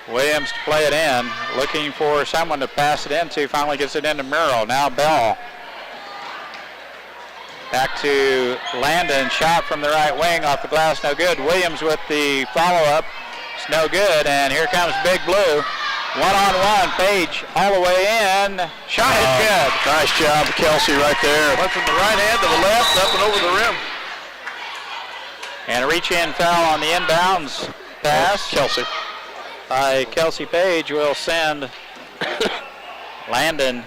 C: Williams to play it in. Looking for someone to pass it into. Finally gets it into Murrow. Now Bell. Back to Landon. Shot from the right wing off the glass. No good. Williams with the follow-up. It's no good. And here comes Big Blue. One-on-one. Page all the way in. Shot is good.
A: Nice job, Kelsey, right there.
B: Went from the right hand to the left, up and over the rim.
C: And a reach-in foul on the inbounds pass.
A: Kelsey.
C: By Kelsey Page will send Landon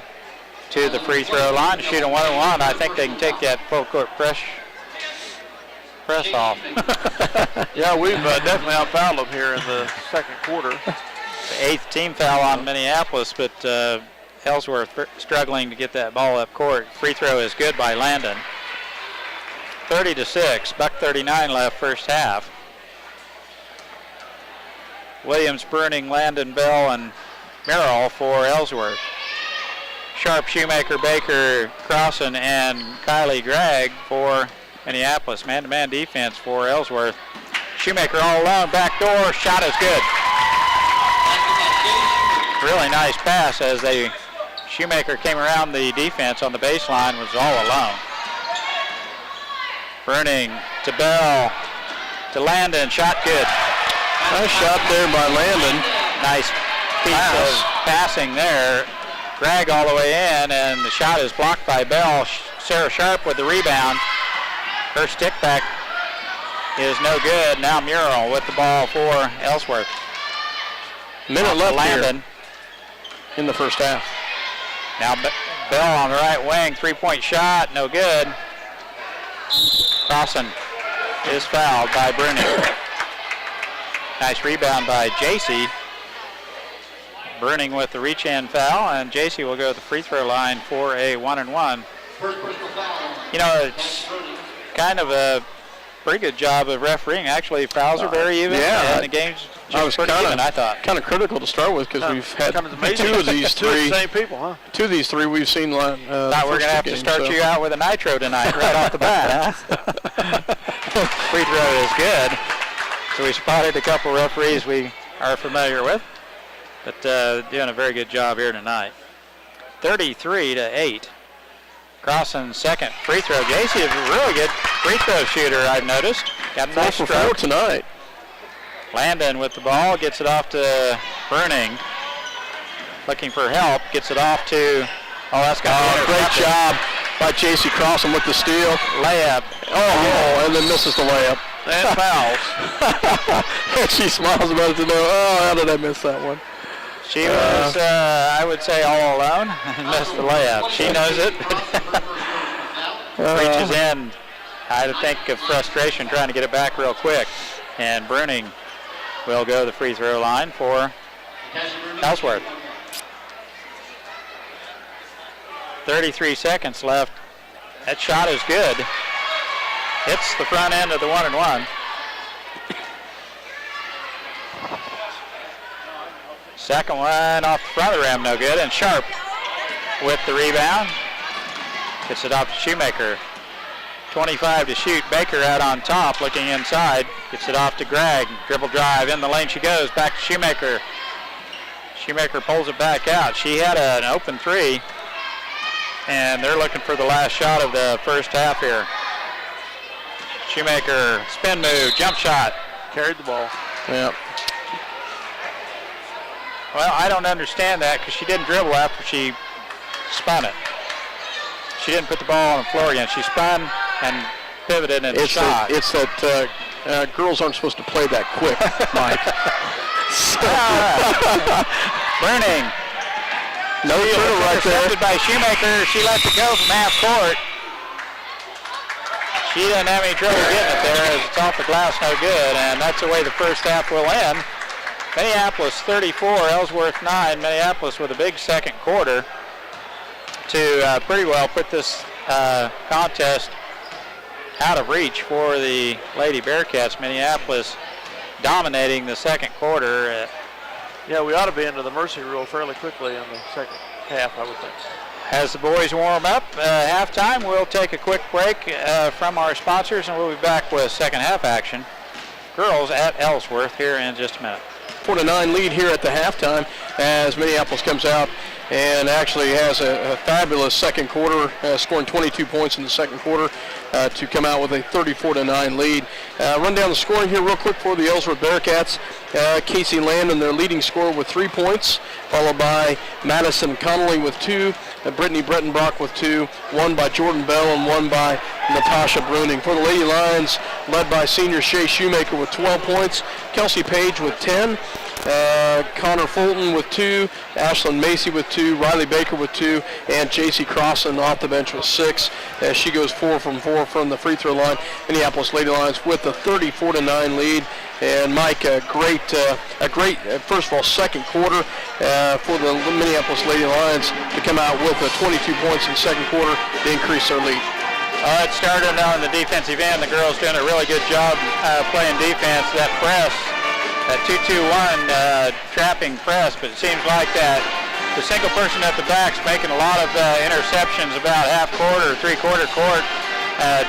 C: to the free throw line to shoot a 1-on-1. I think they can take that full court press off.
B: Yeah, we've definitely outfouled them here in the second quarter.
C: The 8th team foul on Minneapolis, but Ellsworth struggling to get that ball up court. Free throw is good by Landon. 30-6, $1:39 left first half. Williams, Bruning, Landon, Bell, and Merrill for Ellsworth. Sharp, Shoemaker, Baker, Crossan, and Kylie Gregg for Minneapolis. Man-to-man defense for Ellsworth. Shoemaker all alone, back door, shot is good. Really nice pass as Shoemaker came around the defense on the baseline, was all alone. Bruning to Bell, to Landon, shot good.
A: Nice shot there by Landon.
C: Nice piece of passing there. Gregg all the way in, and the shot is blocked by Bell. Sarah Sharp with the rebound. Her stick back is no good. Now Murrell with the ball for Ellsworth.
A: Minute left
C: Landon
A: here in the first half.
C: Now Bell on the right wing, three-point shot, no good. Crossan is fouled by Bruning. Nice rebound by JC. Bruning with the reach-in foul, and JC will go to the free throw line for a 1-and-1. You know, it's kind of a pretty good job of refereeing. Actually, fouls are very even, and the game's just pretty even, I thought.
A: Kind of critical to start with because we've had two of these three.
B: Same people, huh?
A: Two of these three we've seen.
C: Thought we're going to have to start you out with a nitro tonight right off the bat, huh? Free throw is good. So we spotted a couple referees we are familiar with, but doing a very good job here tonight. 33-8. Crossan's second free throw. JC is a really good free throw shooter, I've noticed. Got a nice
A: 4 for 4 tonight.
C: Landon with the ball, gets it off to Bruning. Looking for help, gets it off to, that's got to be
A: great job by JC Crossan with the steal.
C: Layup.
A: And then misses the layup.
B: And fouls.
A: And she smiles about it to know, how did I miss that one?
C: She was, I would say, all alone and missed the layup. She knows it. Reaches in, I think, of frustration trying to get it back real quick. And Bruning will go to the free throw line for Ellsworth. 33 seconds left. That shot is good. Hits the front end of the 1-and-1. Second one off the front of the rim, no good. And Sharp with the rebound. Gets it off to Shoemaker. 25 to shoot. Baker out on top, looking inside. Gets it off to Gregg. Dribble drive, in the lane she goes. Back to Shoemaker. Shoemaker pulls it back out. She had an open three. And they're looking for the last shot of the first half here. Shoemaker, spin move, jump shot.
B: Carried the ball.
A: Yeah.
C: Well, I don't understand that because she didn't dribble after she spun it. She didn't put the ball on the floor again. She spun and pivoted and shot.
A: It's that girls aren't supposed to play that quick, Mike.
C: Bruning.
A: No turtle right there.
C: Intercepted by Shoemaker. She lets it go from half court. She doesn't have any trouble getting it there as it's off the glass, no good. And that's the way the first half will end. Minneapolis 34, Ellsworth 9. Minneapolis with a big second quarter to pretty well put this contest out of reach for the Lady Bearcats. Minneapolis dominating the second quarter.
B: Yeah, we ought to be into the mercy rule fairly quickly in the second half, I would think.
C: As the boys warm up, halftime, we'll take a quick break from our sponsors, and we'll be back with second half action. Girls at Ellsworth here in just a minute.
A: 4-9 lead here at the halftime as Minneapolis comes out and actually has a fabulous second quarter, scoring 22 points in the second quarter to come out with a 34-9 lead. Run down the scoring here real quick for the Ellsworth Bearcats. Casey Landon, their leading scorer, with 3 points, followed by Madison Connolly with 2, Brittany Brettenbrock with 2, 1 by Jordan Bell and 1 by Natasha Bruning. For the Lady Lions, led by senior Shay Shoemaker with 12 points, Kelsey Page with 10, Connor Fulton with 2, Ashlyn Macy with 2, Riley Baker with 2, and JC Crossan off the bench with 6. She goes 4 from 4 from the free throw line. Minneapolis Lady Lions with a 34-9 lead. And Mike, a great first of all, second quarter for the Minneapolis Lady Lions to come out with 22 points in the second quarter to increase their lead.
C: It started on the defensive end. The girls doing a really good job playing defense. That press, that 2-2-1 trapping press, but it seems like that the single person at the back's making a lot of interceptions about half court or three-quarter court.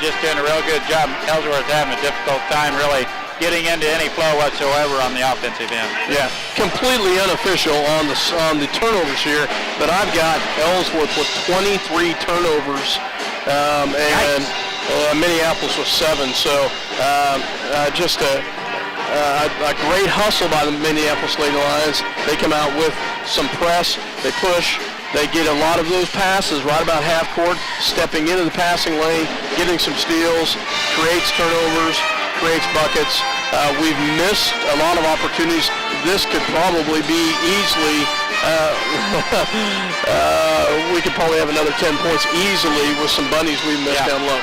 C: Just doing a real good job. Ellsworth having a difficult time really getting into any flow whatsoever on the offensive end.
A: Yeah, completely unofficial on the turnovers here, but I've got Ellsworth with 23 turnovers, and Minneapolis with 7. So just a great hustle by the Minneapolis Lady Lions. They come out with some press, they push, they get a lot of those passes right about half court, stepping into the passing lane, getting some steals, creates turnovers, creates buckets. We've missed a lot of opportunities. This could probably be easily, we could probably have another 10 points easily with some bunnies we missed down low.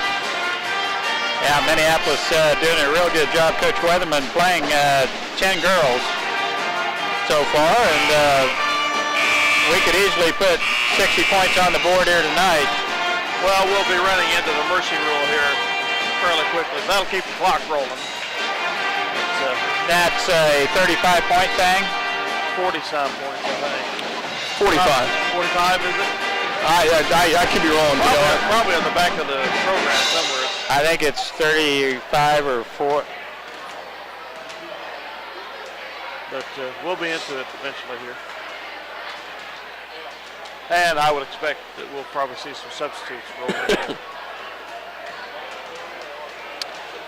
C: Yeah, Minneapolis doing a real good job. Coach Weatherman playing 10 girls so far, and we could easily put 60 points on the board here tonight.
B: Well, we'll be running into the mercy rule here fairly quickly. That'll keep the clock rolling.
C: That's a 35-point thing.
B: 40-some points, I think.
A: 45.
B: 45, is it?
A: I could be wrong.
B: Probably on the back of the program somewhere.
C: I think it's 35 or 4.
B: But we'll be into it eventually here. And I would expect that we'll probably see some substitutes roll in.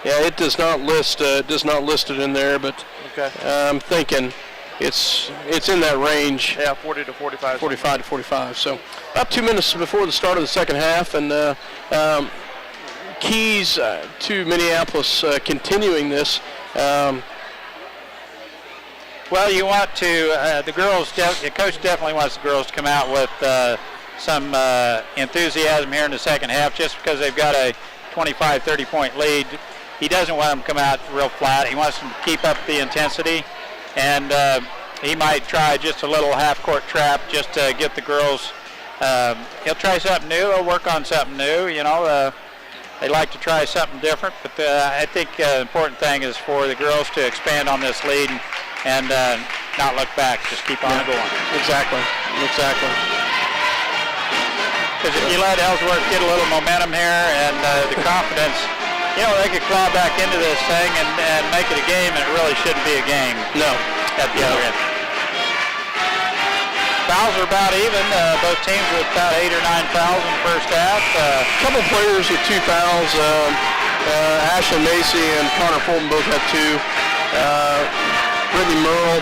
A: Yeah, it does not list it in there, but
B: Okay.
A: I'm thinking it's in that range.
B: Yeah, 40 to 45.
A: 45 to 45. So about 2 minutes before the start of the second half, and keys to Minneapolis continuing this.
C: Well, you want to, the girls, the coach definitely wants the girls to come out with some enthusiasm here in the second half, just because they've got a 25, 30-point lead. He doesn't want them to come out real flat. He wants them to keep up the intensity, and he might try just a little half-court trap just to get the girls. He'll try something new. He'll work on something new. You know, they like to try something different, but I think the important thing is for the girls to expand on this lead and not look back. Just keep on going.
A: Exactly.
C: Because if you let Ellsworth get a little momentum here and the confidence, you know, they could claw back into this thing and make it a game, and it really shouldn't be a game.
A: No.
C: At the other end. Fouls are about even. Both teams with about 8 or 9 fouls in the first half.
A: A couple players with 2 fouls. Ashlyn Macy and Connor Fulton both had 2. Brittany Merle,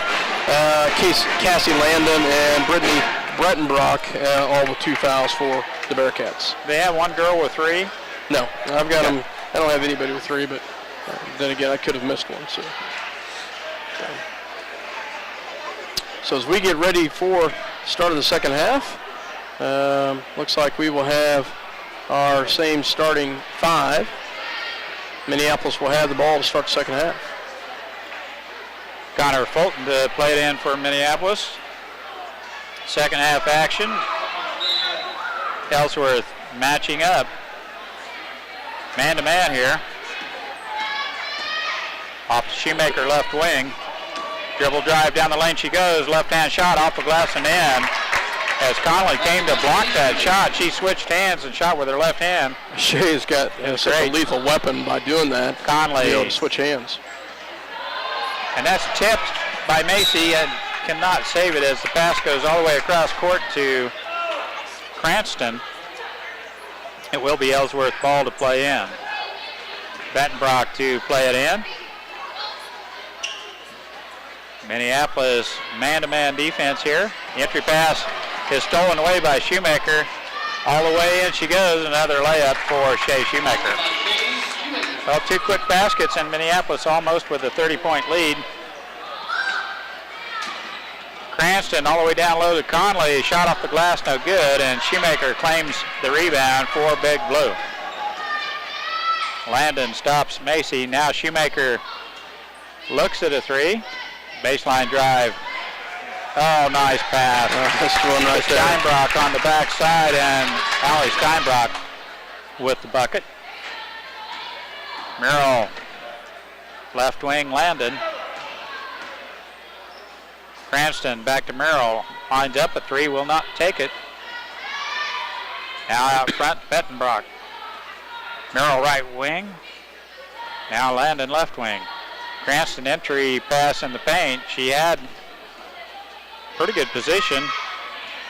A: Cassie Landon, and Brittany Brettenbrock all with 2 fouls for the Bearcats.
C: They have one girl with 3?
A: No, I've got them. I don't have anybody with 3, but then again, I could have missed one. So as we get ready for start of the second half, looks like we will have our same starting 5. Minneapolis will have the ball to start the second half.
C: Connor Fulton to play it in for Minneapolis. Second half action. Ellsworth matching up. Man-to-man here. Off to Shoemaker, left wing. Dribble drive down the lane she goes. Left-hand shot off the glass and in. As Conley came to block that shot, she switched hands and shot with her left hand.
A: Shea's got such a lethal weapon by doing that.
C: Conley.
A: To be able to switch hands.
C: And that's tipped by Macy and cannot save it as the pass goes all the way across court to Cranston. It will be Ellsworth ball to play in. Bettenbrock to play it in. Minneapolis man-to-man defense here. The entry pass is stolen away by Shoemaker. All the way in she goes. Another layup for Shea Shoemaker. Well, 2 quick baskets and Minneapolis almost with a 30-point lead. Cranston all the way down low to Conley. Shot off the glass, no good, and Shoemaker claims the rebound for Big Blue. Landon stops Macy. Now Shoemaker looks at a three. Baseline drive. Oh, nice pass.
A: That's the one right there.
C: Steinbrock on the backside, and Allie Steinbrock with the bucket. Merrill, left wing, Landon. Cranston back to Merrill. Lines up a three, will not take it. Now out front, Bettenbrock. Merrill right wing. Now Landon left wing. Cranston entry pass in the paint. She had pretty good position.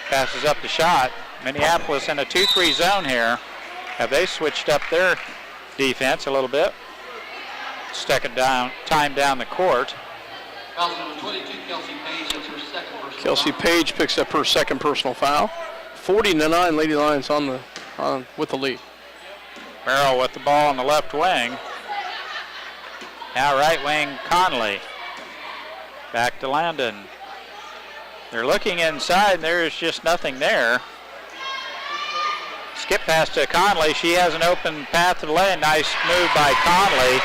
C: Passes up the shot. Minneapolis in a 2-3 zone here. Have they switched up their defense a little bit? Stuck it down, time down the court.
D: Foul number 22, Kelsey Page, that's her second personal
A: Kelsey
D: foul.
A: Page picks up her second personal foul. 40-9, Lady Lions with the lead.
C: Merrill with the ball on the left wing. Now right wing, Conley. Back to Landon. They're looking inside, and there's just nothing there. Skip pass to Conley. She has an open path to the lane. Nice move by Conley.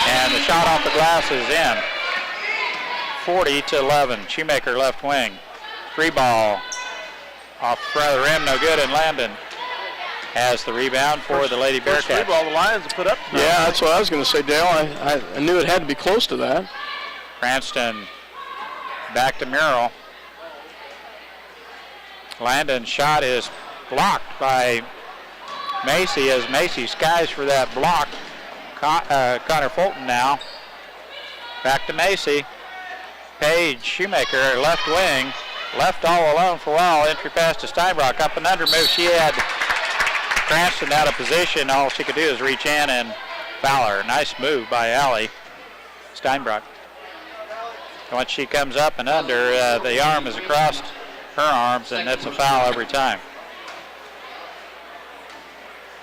C: And the shot off the glass is in. 40-11. Shoemaker left wing. Free ball. Off front of the rim, no good, and Landon has the rebound for the Lady
B: First free
C: Bearcats.
B: ball the Lions have put up.
A: Yeah, that's what I was going to say, Dale. I knew it had to be close to that.
C: Cranston back to Merrill. Landon's shot is blocked by Macy as Macy skies for that block. Connor Fulton now. Back to Macy. Page, Shoemaker, left wing. Left all alone for a while. Entry pass to Steinbrock. Up and under move. She had Cranston out of position. All she could do is reach in and foul her. Nice move by Allie Steinbrock. Once she comes up and under, the arm is across her arms, and that's a foul every time.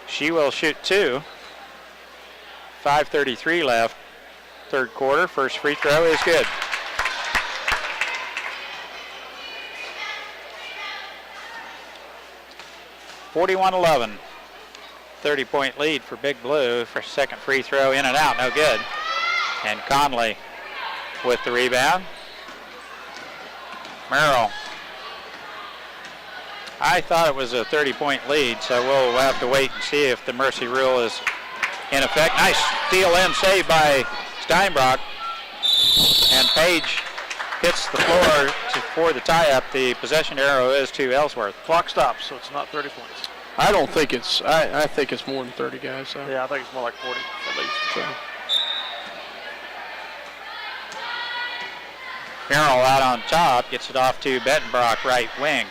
C: She will shoot two. 5:33 left, third quarter. First free throw is good. (41-11). 30-point lead for Big Blue. For second free throw, in and out, no good. And Conley with the rebound. Merrill. I thought it was a 30-point lead, so we'll have to wait and see if the mercy rule is in effect. Nice steal in, saved by Steinbrock. And Page hits the floor for the tie-up. The possession arrow is to Ellsworth.
B: Clock stops, so it's not 30 points.
A: I don't think it's. I think it's more than 30 guys. So.
B: Yeah, I think it's more like 40 at least.
A: So.
C: Merrill out on top, gets it off to Bettenbrock, right wing.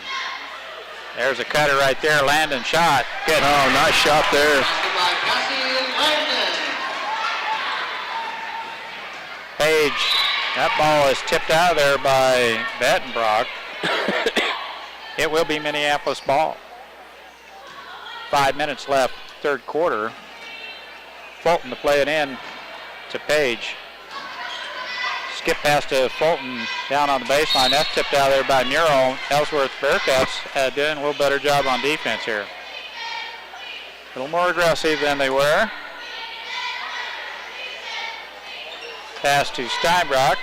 C: There's a cutter right there. Landon shot. Good.
A: Oh, nice shot there.
D: By Cassie Landon.
C: Page. That ball is tipped out of there by Bettenbrock. It will be Minneapolis ball. 5 minutes left, third quarter. Fulton to play it in to Page. Skip pass to Fulton down on the baseline. That's tipped out there by Muro. Ellsworth Bearcats doing a little better job on defense here. A little more aggressive than they were. Pass to Steinbrock.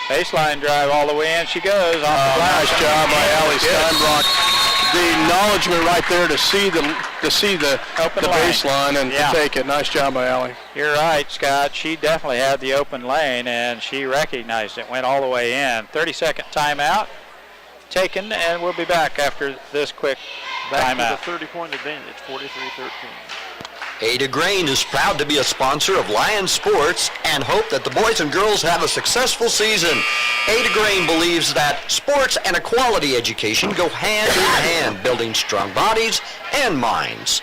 C: Baseline drive all the way in. She goes. Off the glass.
A: Nice job by Allie
C: Good.
A: Steinbrock. The acknowledgement right there to see the
C: Open lane.
A: baseline and
C: Yeah.
A: to take it. Nice job by Allie.
C: You're right, Scott. She definitely had the open lane, and she recognized it. Went all the way in. 30-second timeout taken, and we'll be back after this quick
B: Back
C: timeout.
B: to the 30-point advantage, 43-13.
E: Ada Grain is proud to be a sponsor of Lions Sports and hope that the boys and girls have a successful season. Ada Grain believes that sports and a quality education go hand in hand, building strong bodies and minds.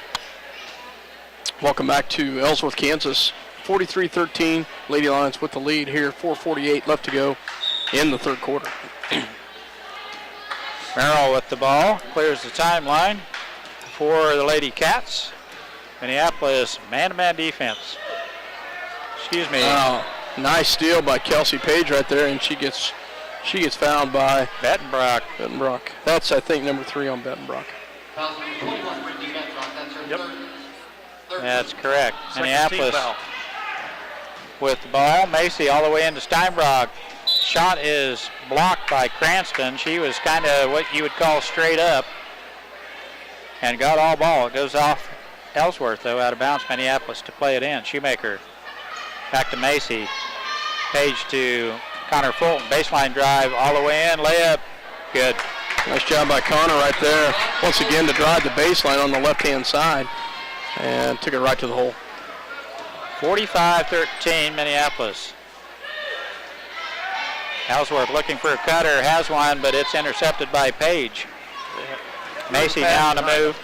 A: Welcome back to Ellsworth, Kansas. 43-13. Lady Lions with the lead here. 4:48 left to go in the third quarter.
C: Merrill with the ball. Clears the timeline for the Lady Cats. Minneapolis man-to-man defense. Excuse me.
A: Nice steal by Kelsey Page right there, and she gets She gets fouled by
C: Bettenbrock.
A: That's, I think, number 3 on Bettenbrock.
D: Foul number 21, Brittany Bettenbrock. That's her
B: Yep.
D: third
C: That's correct.
B: Second
C: Minneapolis
B: team foul.
C: with the ball. Macy all the way into Steinbrock. Shot is blocked by Cranston. She was kind of what you would call straight up and got all ball. It goes off Ellsworth, though, out of bounds. Minneapolis to play it in. Shoemaker back to Macy. Page to Connor Fulton. Baseline drive all the way in. Layup. Good.
A: Nice job by Connor right there. Once again to drive the baseline on the left-hand side and took it right to the hole.
C: 45-13 Minneapolis. Ellsworth looking for a cutter, has one, but it's intercepted by Page. Macy now on the move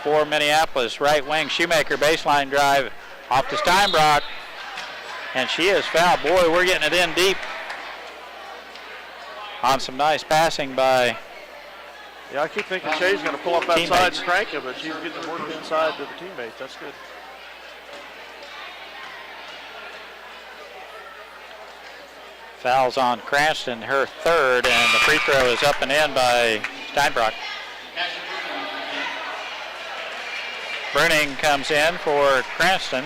C: for Minneapolis. Right wing, Shoemaker, baseline drive off to Steinbrock, and she is fouled. Boy, we're getting it in deep on some nice passing by
B: Yeah, I keep thinking Shay's going to pull up that side
C: teammates.
B: and crank it, but she's getting the work inside to the teammates. That's good.
C: Fouls on Cranston, her third, and the free throw is up and in by Steinbrock. Bruning comes in for Cranston.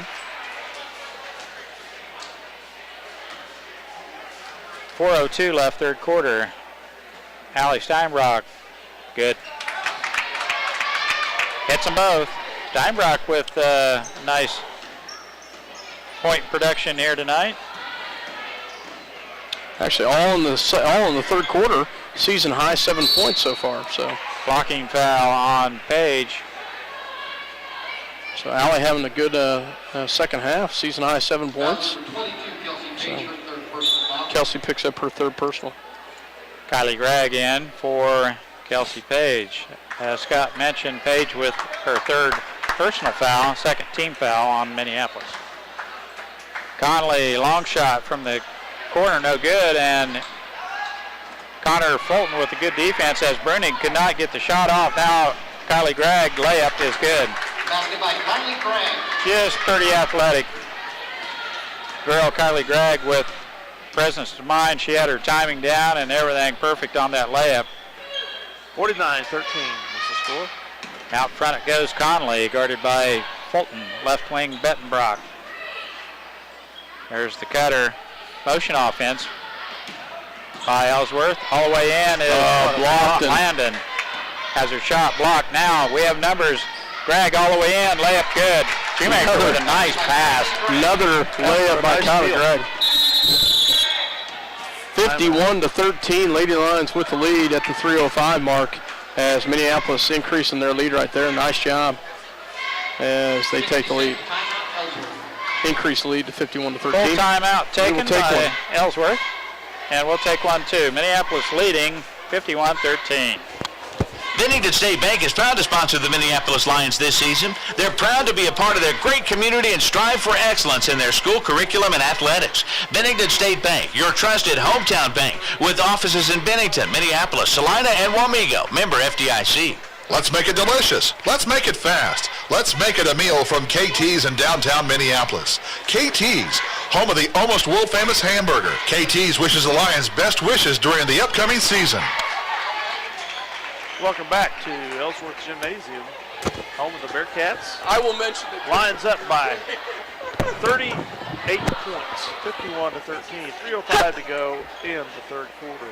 C: 4:02 left, third quarter. Allie Steinbrock, good. Hits them both. Steinbrock with nice point production here tonight.
A: Actually, all in the third quarter, season high 7 points so far. So
C: Blocking foul on Page.
A: Allie having a good second half, season high 7 points.
D: Foul number 22, Kelsey Page, her third personal foul.
A: Kelsey picks up her third personal.
C: Kylie Gregg in for Kelsey Page. As Scott mentioned, Page with her third personal foul, second team foul on Minneapolis. Conley, long shot from the corner, no good, and Connor Fulton with a good defense as Bruning could not get the shot off. Now Kylie Gregg layup is good.
D: Basket by Kylie Gregg.
C: Just pretty athletic girl, Kylie Gregg, with presence of mind. She had her timing down and everything perfect on that layup.
B: 49-13 is the score.
C: Out front it goes Conley, guarded by Fulton, left wing Bettenbrock. There's the cutter. Motion offense by Ellsworth. All the way in is
A: blocked.
C: Landon has her shot blocked. Now we have numbers. Gregg all the way in, layup good. Shoemaker with a nice pass.
A: Another layup by
B: nice
A: Kylie
B: steal.
A: Gregg. 51-13, Lady Lions with the lead at the 3:05 mark as Minneapolis increasing their lead right there. Nice job as they take the lead.
D: Timeout, Ellsworth.
A: Increase the lead to 51-13.
C: Full timeout taken
A: take
C: by
A: one.
C: Ellsworth. And we'll take one too. Minneapolis leading 51-13.
F: Bennington State Bank is proud to sponsor the Minneapolis Lions this season. They're proud to be a part of their great community and strive for excellence in their school curriculum and athletics. Bennington State Bank, your trusted hometown bank, with offices in Bennington, Minneapolis, Salina, and Wamego. Member FDIC.
G: Let's make it delicious. Let's make it fast. Let's make it a meal from KT's in downtown Minneapolis. KT's, home of the almost world-famous hamburger. KT's wishes the Lions best wishes during the upcoming season.
B: Welcome back to Ellsworth Gymnasium, home of the Bearcats.
A: I will mention that
B: Lions up by 38 points, 51-13. 3:05 to go in the third quarter.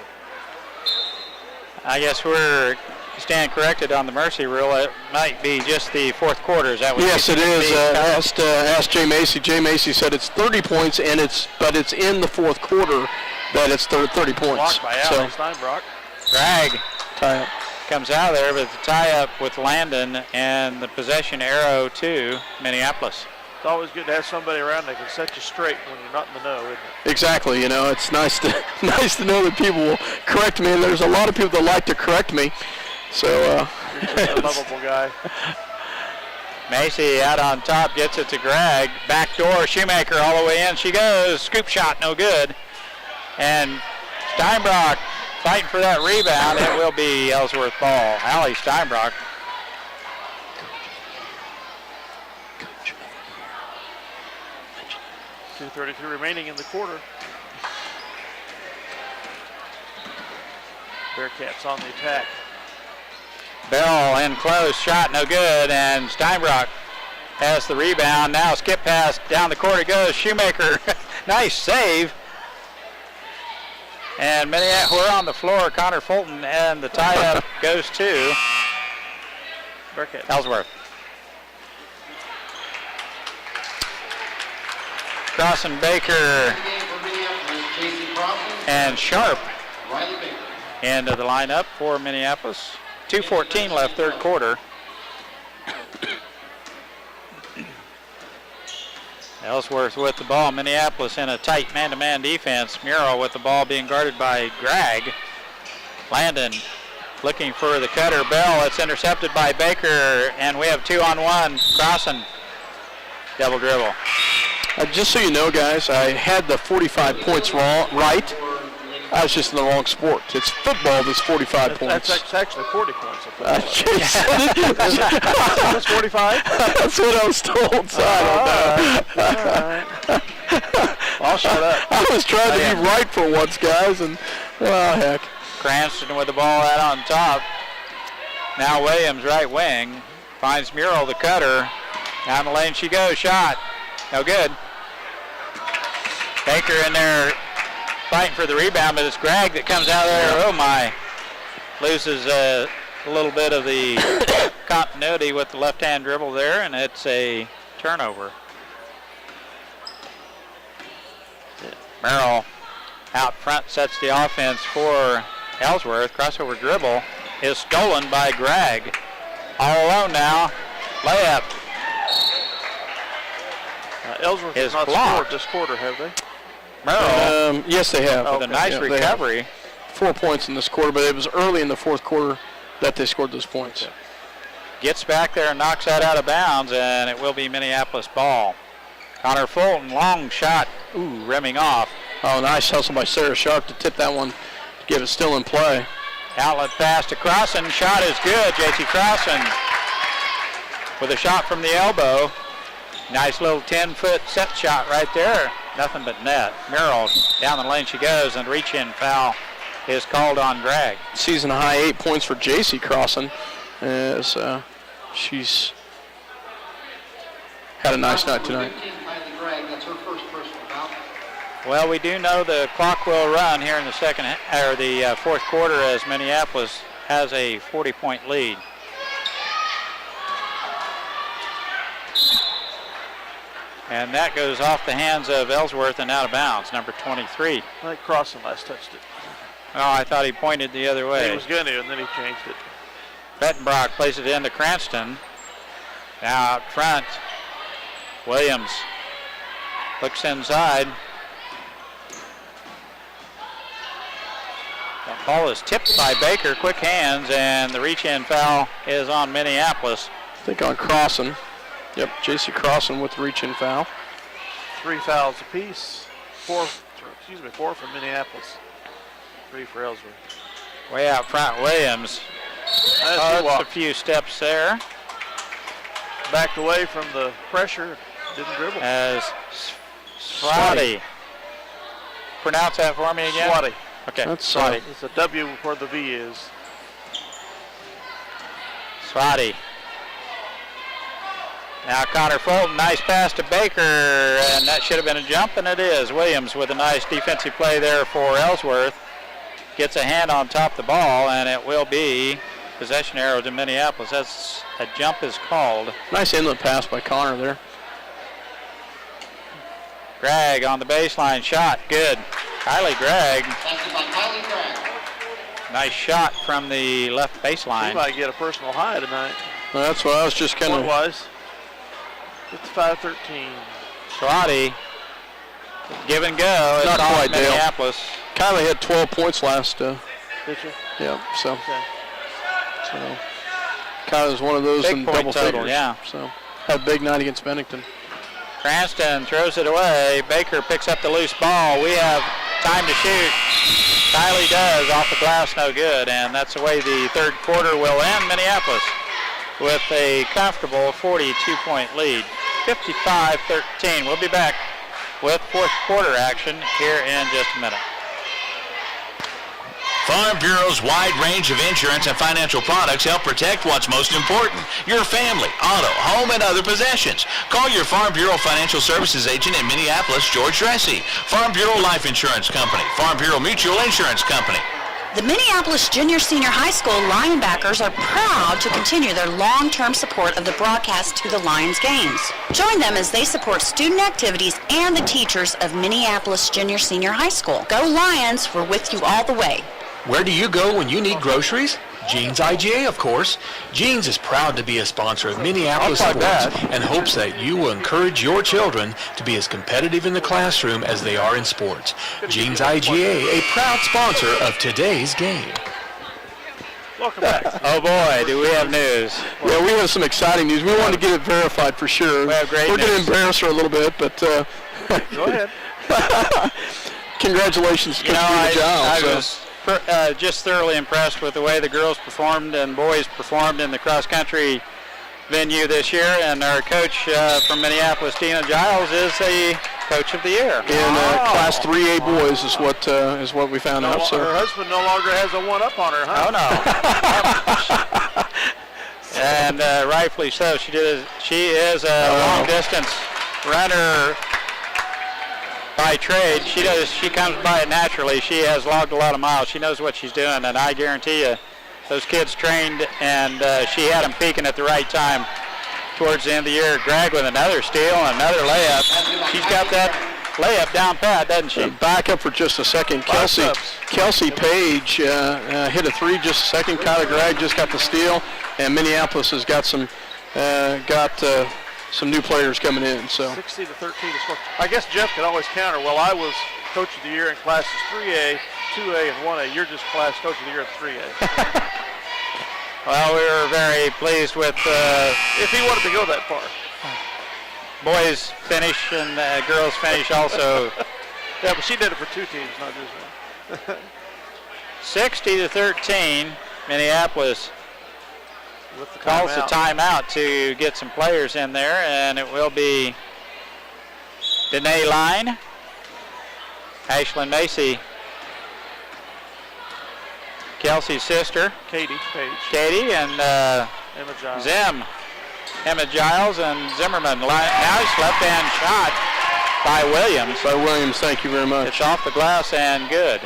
C: I guess we're stand corrected on the mercy rule. It might be just the fourth quarter. Is that what
A: yes,
C: you
A: it is.
C: think?
A: Asked Jay Macy. Jay Macy said it's 30 points, but it's in the fourth quarter that it's 30 points.
B: Blocked by Allie Steinbrock.
C: Gregg
A: Tie up.
C: comes out of there with the tie-up with Landon and the possession arrow to Minneapolis.
B: It's always good to have somebody around that can set you straight when you're not in the know, isn't it?
A: Exactly. You know, it's nice to know that people will correct me, and there's a lot of people that like to correct me. So
B: You're just a lovable guy.
C: Macy out on top, gets it to Gregg. Back door, Shoemaker all the way in. She goes. Scoop shot, no good. And Steinbrock fighting for that rebound. It will be Ellsworth ball. Allie Steinbrock.
B: .233 remaining in the quarter. Bearcats on the attack.
C: Bell in close, shot no good, and Steinbrock has the rebound. Now skip pass down the court it goes. Shoemaker, nice save. And we're on the floor. Connor Fulton, and the tie-up goes to
B: Bearcats.
C: Ellsworth. Crossan Baker and Sharp into the lineup for Minneapolis. 2:14 left, third quarter. Ellsworth with the ball. Minneapolis in a tight man-to-man defense. Murrow with the ball being guarded by Gregg. Landon looking for the cutter. Bell, it's intercepted by Baker, and we have 2-on-1. Crossan, double dribble.
A: Just so you know, guys, I had the 45 points right. I was just in the wrong sport. It's football that's 45 points.
B: That's actually 40 points.
A: That's
B: That's 45?
A: That's what I was told, so I don't know.
B: All right. I'll shut up.
A: I was trying to be right for once, guys, and, well, heck.
C: Cranston with the ball out on top. Now Williams, right wing, finds Murrow, the cutter. Down the lane she goes, shot. No good. Baker in there fighting for the rebound, but it's Gregg that comes out there. Oh my. Loses a little bit of the continuity with the left-hand dribble there, and it's a turnover. Merrill out front sets the offense for Ellsworth. Crossover dribble is stolen by Gregg. All alone now. Layup.
B: Ellsworth
C: is
B: has not
C: blocked.
B: scored this quarter, have they?
C: Merrill
A: Yes, they have.
C: with a nice
A: they have.
C: recovery.
A: 4 points in this quarter, but it was early in the fourth quarter that they scored those points.
C: Gets back there and knocks that out of bounds, and it will be Minneapolis ball. Connor Fulton, long shot. Ooh, rimming off.
A: Oh, nice hustle by Sarah Sharp to tip that one, to give it still in play.
C: Outlet pass to Crossan. Shot is good. J.T. Crossan with a shot from the elbow. Nice little 10-foot set shot right there. Nothing but net. Murrow down the lane she goes, and reach-in foul is called on Gregg.
A: Season high 8 points for J.C. Crossan, as she's had a nice night tonight.
C: Well, we do know the clock will run here in the fourth quarter, as Minneapolis has a 40-point lead. And that goes off the hands of Ellsworth and out of bounds, number 23.
B: I think Crossan last touched it.
C: Oh, I thought he pointed the other way.
B: He was going to, and then he changed it.
C: Bettenbrock plays it into Cranston. Now out front, Williams looks inside. The ball is tipped by Baker, quick hands, and the reach-in foul is on Minneapolis.
A: I think on Crossan. Yep, J.C. Crossan with the reach-in foul.
B: 3 fouls apiece. 4 for Minneapolis. 3 for Ellsworth.
C: Way out front, Williams. That's a few steps there.
B: Backed away from the pressure. Didn't dribble.
C: As Swati. Pronounce that for me again.
B: Swati.
C: Okay,
A: That's
C: Swati.
B: It's a W where the V is.
C: Swati. Now Connor Fulton, nice pass to Baker, and that should have been a jump, and it is. Williams with a nice defensive play there for Ellsworth. Gets a hand on top of the ball, and it will be possession arrow to Minneapolis. That's a jump is called.
A: Nice inlet pass by Connor there.
C: Gregg on the baseline, shot, good. Kylie Gregg, nice shot from the left
B: He
C: baseline.
B: might get a personal high tonight.
A: Well, that's what I was just kind of.
B: Point-wise, 55-13.
C: Swati, give and go. It's
A: Not
C: all
A: quite, Dale.
C: Minneapolis.
A: Kylie had 12 points last.
B: Did you?
A: Yeah, so.
B: Okay.
A: So Kylie was one of those
C: Big
A: in
C: point
A: double
C: total,
A: figures.
C: yeah.
A: So had a big night against Bennington.
C: Cranston throws it away. Baker picks up the loose ball. We have time to shoot. Kylie does, off the glass, no good. And that's the way the third quarter will end. Minneapolis with a comfortable 42-point lead, 55-13. We'll be back with fourth quarter action here in just a minute.
F: Farm Bureau's wide range of insurance and financial products help protect what's most important, your family, auto, home, and other possessions. Call your Farm Bureau Financial Services agent in Minneapolis, George Dressy. Farm Bureau Life Insurance Company, Farm Bureau Mutual Insurance Company.
H: The Minneapolis Junior-Senior High School Lionbackers are proud to continue their long-term support of the broadcast to the Lions games. Join them as they support student activities and the teachers of Minneapolis Junior-Senior High School. Go Lions, we're with you all the way.
I: Where do you go when you need groceries? Jeans IGA, of course. Jeans is proud to be a sponsor of Minneapolis sports and hopes that you will encourage your children to be as competitive in the classroom as they are in sports. Jeans IGA, a proud sponsor of today's game.
B: Welcome back.
C: Oh boy, do we have news.
A: Yeah, we have some exciting news. We wanted to get it verified for sure.
C: We have great
A: We're going to
C: news.
A: embarrass her a little bit, but
B: Go ahead.
A: congratulations to
C: You know,
A: Coach Giles.
C: I was just thoroughly impressed with the way the girls performed and boys performed in the cross-country venue this year, and our coach from Minneapolis, Tina Giles, is the Coach of the Year.
A: In Class 3A boys is what we found out. So.
B: Her husband no longer has a one-up on her, huh?
C: Oh, no. And rightfully so. She is a long-distance runner by trade. She comes by it naturally. She has logged a lot of miles. She knows what she's doing, and I guarantee you those kids trained, and she had them peaking at the right time towards the end of the year. Greg with another steal and another layup. She's got that layup down pat, doesn't she?
A: Back up for just a second. Kelsey Page hit a three just a second. Kyler Gregg just got the steal, and Minneapolis has got some new players coming in. So
B: 60 to 13 to score. I guess Jeff could always counter. Well, I was Coach of the Year in classes 3A, 2A, and 1A. You're just Class Coach of the Year in 3A.
C: Well, we were very pleased with
B: if he wanted to go that far.
C: boys finish and girls finish also.
B: Yeah, but she did it for two teams, not just one.
C: 60 to 13, Minneapolis
B: With the
C: calls the
B: timeout.
C: timeout to get some players in there, and it will be Danae Line, Ashlyn Macy, Kelsey's sister,
B: Katie Page.
C: Katie, and
B: Emma Giles.
C: Emma Giles, and Zimmerman. Nice left-hand shot by Williams.
A: thank you very much.
C: It's off the glass and good.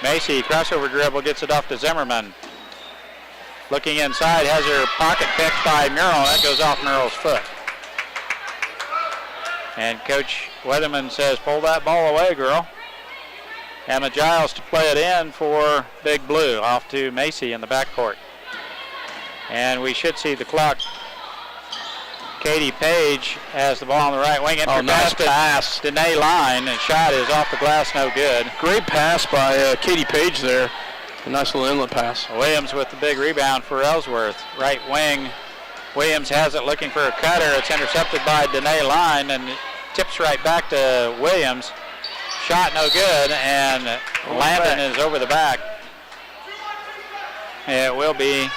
C: Macy, crossover dribble, gets it off to Zimmerman. Looking inside, has her pocket picked by Murrell. That goes off Murrell's foot. And Coach Weatherman says, pull that ball away, girl. Emma Giles to play it in for Big Blue, off to Macy in the backcourt. And we should see the clock. Katie Page has the ball on the right wing.
A: Nice pass.
C: Danae Line, and shot is off the glass, no good.
A: Great pass by Katie Page there. A nice little inlet pass.
C: Williams with the big rebound for Ellsworth. Right wing. Williams has it looking for a cutter. It's intercepted by Danae Line and it tips right back to Williams. Shot no good, and Landon is over the back. It will be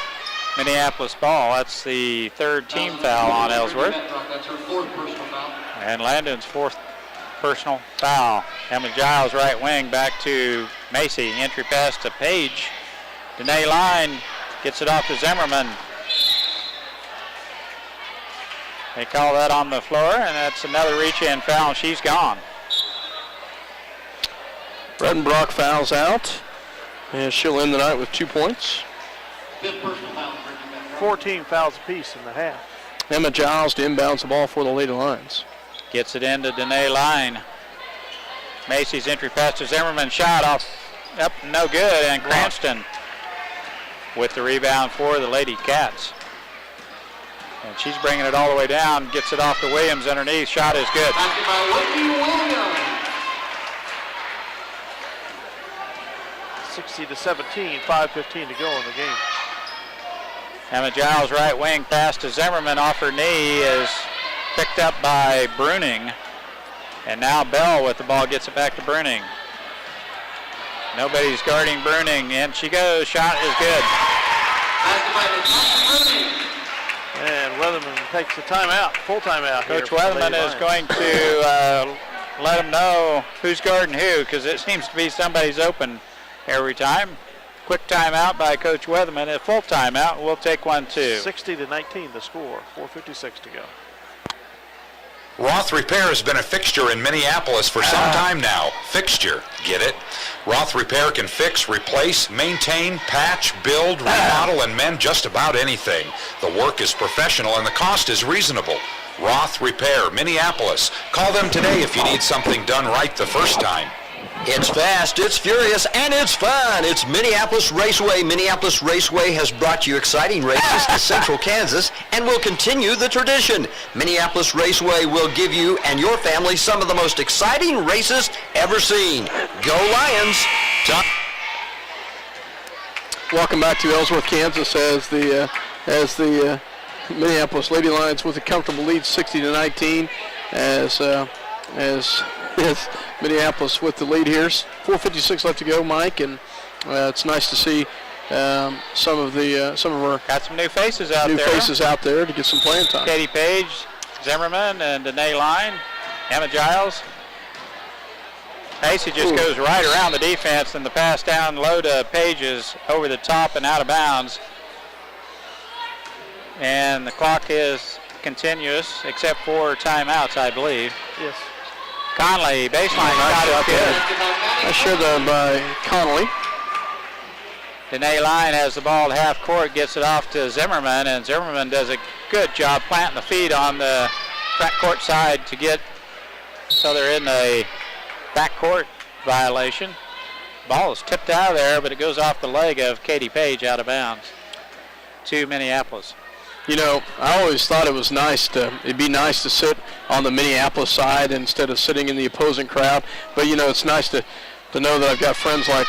C: Minneapolis ball. That's the third team foul on Ellsworth.
D: That's her fourth personal foul.
C: And Landon's fourth personal foul. Emma Giles right wing back to Macy. Entry pass to Page. Danae Line gets it off to Zimmerman. They call that on the floor, and that's another reach-in foul. She's gone.
A: Redenbrock fouls out, and she'll end the night with 2 points.
D: Fifth personal foul.
B: 14 fouls apiece in the half.
A: Emma Giles to inbounds the ball for the Lady Lions.
C: Gets it into Danae Line. Macy's entry pass to Zimmerman. Shot off, up, no good, and Cranston with the rebound for the Lady Cats. And she's bringing it all the way down, gets it off to Williams underneath. Shot is good.
D: Basket by Whitney Williams.
B: 60 to 17, 5:15 to go in the game.
C: Emma Giles right wing pass to Zimmerman off her knee is picked up by Bruning. And now Bell with the ball gets it back to Bruning. Nobody's guarding Bruning, and she goes. Shot is good.
D: Basket by Natasha Bruning.
B: And Weatherman takes the timeout, full timeout.
C: Coach
B: here for the
C: Weatherman
B: Lady
C: is
B: Lions.
C: going to let them know who's guarding who, because it seems to be somebody's open every time. Quick timeout by Coach Weatherman. A full timeout. We'll take one too.
B: 60-19 the score. 4:56 to go.
J: Roth Repair has been a fixture in Minneapolis for some time now. Fixture, get it? Roth Repair can fix, replace, maintain, patch, build, remodel, and mend just about anything. The work is professional and the cost is reasonable. Roth Repair, Minneapolis. Call them today if you need something done right the first time.
E: It's fast, it's furious, and it's fun. It's Minneapolis Raceway. Minneapolis Raceway has brought you exciting races to Central Kansas and will continue the tradition. Minneapolis Raceway will give you and your family some of the most exciting races ever seen. Go Lions!
A: Welcome back to Ellsworth, Kansas, as the Minneapolis Lady Lions with a comfortable lead, 60-19, as Minneapolis with the lead here. 4:56 left to go, Mike, and it's nice to see some of our
C: got some new faces out
A: there to get some playing time.
C: Katie Page, Zimmerman, and Danae Line, Emma Giles. Macy just goes right around the defense, and the pass down low to Page is over the top and out of bounds. And the clock is continuous, except for timeouts, I believe.
B: Yes.
C: Conley, baseline shot is good.
A: Nice shot there by Connolly.
C: Danae Line has the ball at half court, gets it off to Zimmerman, and Zimmerman does a good job planting the feet on the front court side to get, so they're in a back court violation. Ball is tipped out of there, but it goes off the leg of Katie Page out of bounds to Minneapolis.
A: You know, I always thought it'd be nice to sit on the Minneapolis side instead of sitting in the opposing crowd. But, you know, it's nice to know that I've got friends like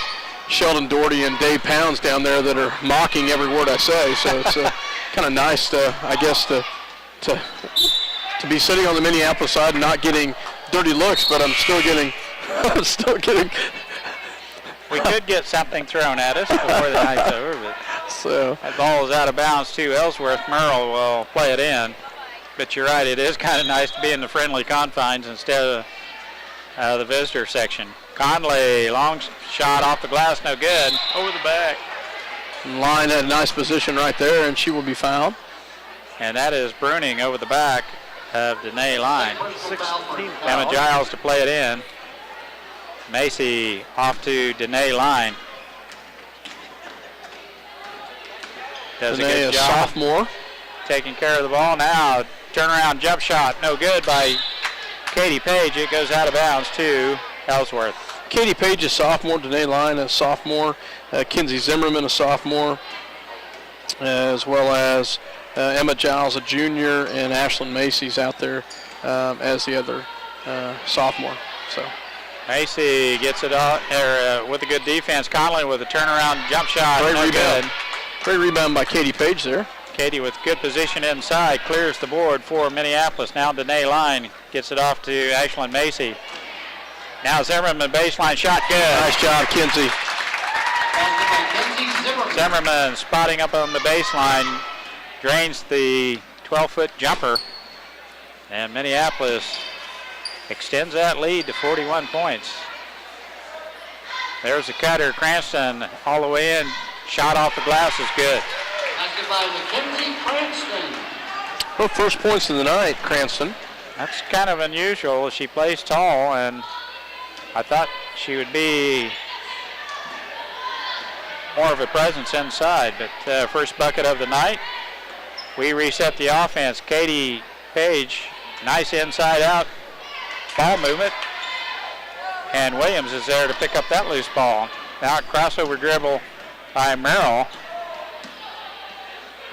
A: Sheldon Doherty and Dave Pounds down there that are mocking every word I say. So it's kind of nice to be sitting on the Minneapolis side and not getting dirty looks, but I'm still getting
C: We could get something thrown at us before the night's over, but
A: so
C: that ball is out of bounds to Ellsworth. Merrill will play it in. But you're right, it is kind of nice to be in the friendly confines instead of the visitor section. Conley, long shot off the glass, no good.
B: Over the back.
A: Line had a nice position right there, and she will be fouled.
C: And that is Bruning over the back of Danae Line.
B: 16
C: Emma Giles to play it in. Macy off to Danae Line. Does a good job.
A: Sophomore.
C: Taking care of the ball now. Turnaround jump shot, no good by Katie Page. It goes out of bounds to Ellsworth.
A: Katie Page, a sophomore. Danae Line, a sophomore. Kinsey Zimmerman, a sophomore. As well as Emma Giles, a junior, and Ashlyn Macy's out there as the other sophomore. So
C: Macy gets it out with a good defense. Conley with a turnaround jump shot.
A: Great
C: no
A: rebound.
C: Good.
A: Great rebound by Katie Page there.
C: Katie with good position inside clears the board for Minneapolis. Now Danae Line gets it off to Ashlyn Macy. Now Zimmerman baseline shot, good.
A: Nice job, Kinsey.
C: Zimmerman spotting up on the baseline, drains the 12-foot jumper, and Minneapolis extends that lead to 41 points. There's a cutter, Cranston all the way in, shot off the glass is good.
A: Her first points of the night, Cranston.
C: That's kind of unusual. She plays tall, and I thought she would be more of a presence inside, but first bucket of the night. We reset the offense. Katie Page, nice inside out ball movement, and Williams is there to pick up that loose ball. Now a crossover dribble by Merrill.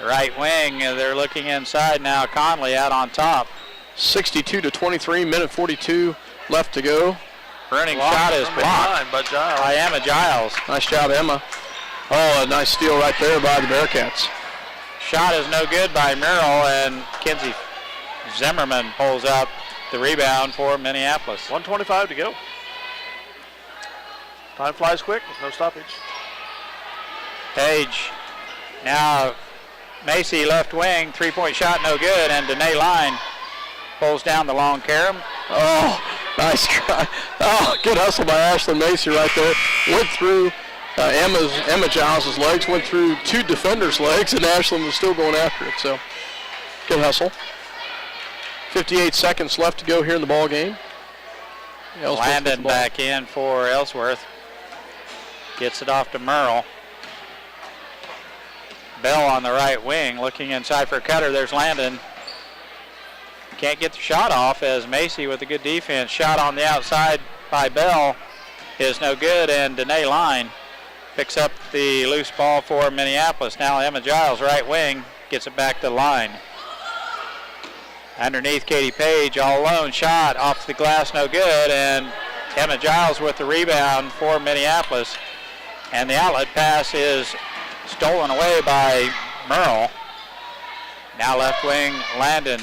C: Right wing, they're looking inside now. Conley out on top.
A: 62-23, minute 42 left to go.
C: Burning shot is blocked by Emma Giles.
A: Nice job, Emma. Oh, a nice steal right there by the Bearcats.
C: Shot is no good by Merrill, and Kinsey Zimmerman pulls out the rebound for Minneapolis.
B: 1:25 to go. Time flies quick with no stoppage.
C: Page. Now Macy left wing, three-point shot no good, and Danae Line pulls down the long carom.
A: Oh, nice try. Oh, good hustle by Ashlyn Macy right there. Went through Emma Giles' legs went through 2 defenders' legs, and Ashland was still going after it. So good hustle. 58 seconds left to go here in the ball game.
C: Landon back in for Ellsworth. Gets it off to Merle. Bell on the right wing, looking inside for a cutter. There's Landon. Can't get the shot off as Macy with a good defense. Shot on the outside by Bell is no good, and Danae Line picks up the loose ball for Minneapolis. Now Emma Giles, right wing, gets it back to Line. Underneath Katie Page, all alone, shot off the glass, no good, and Emma Giles with the rebound for Minneapolis. And the outlet pass is stolen away by Merle. Now left wing, Landon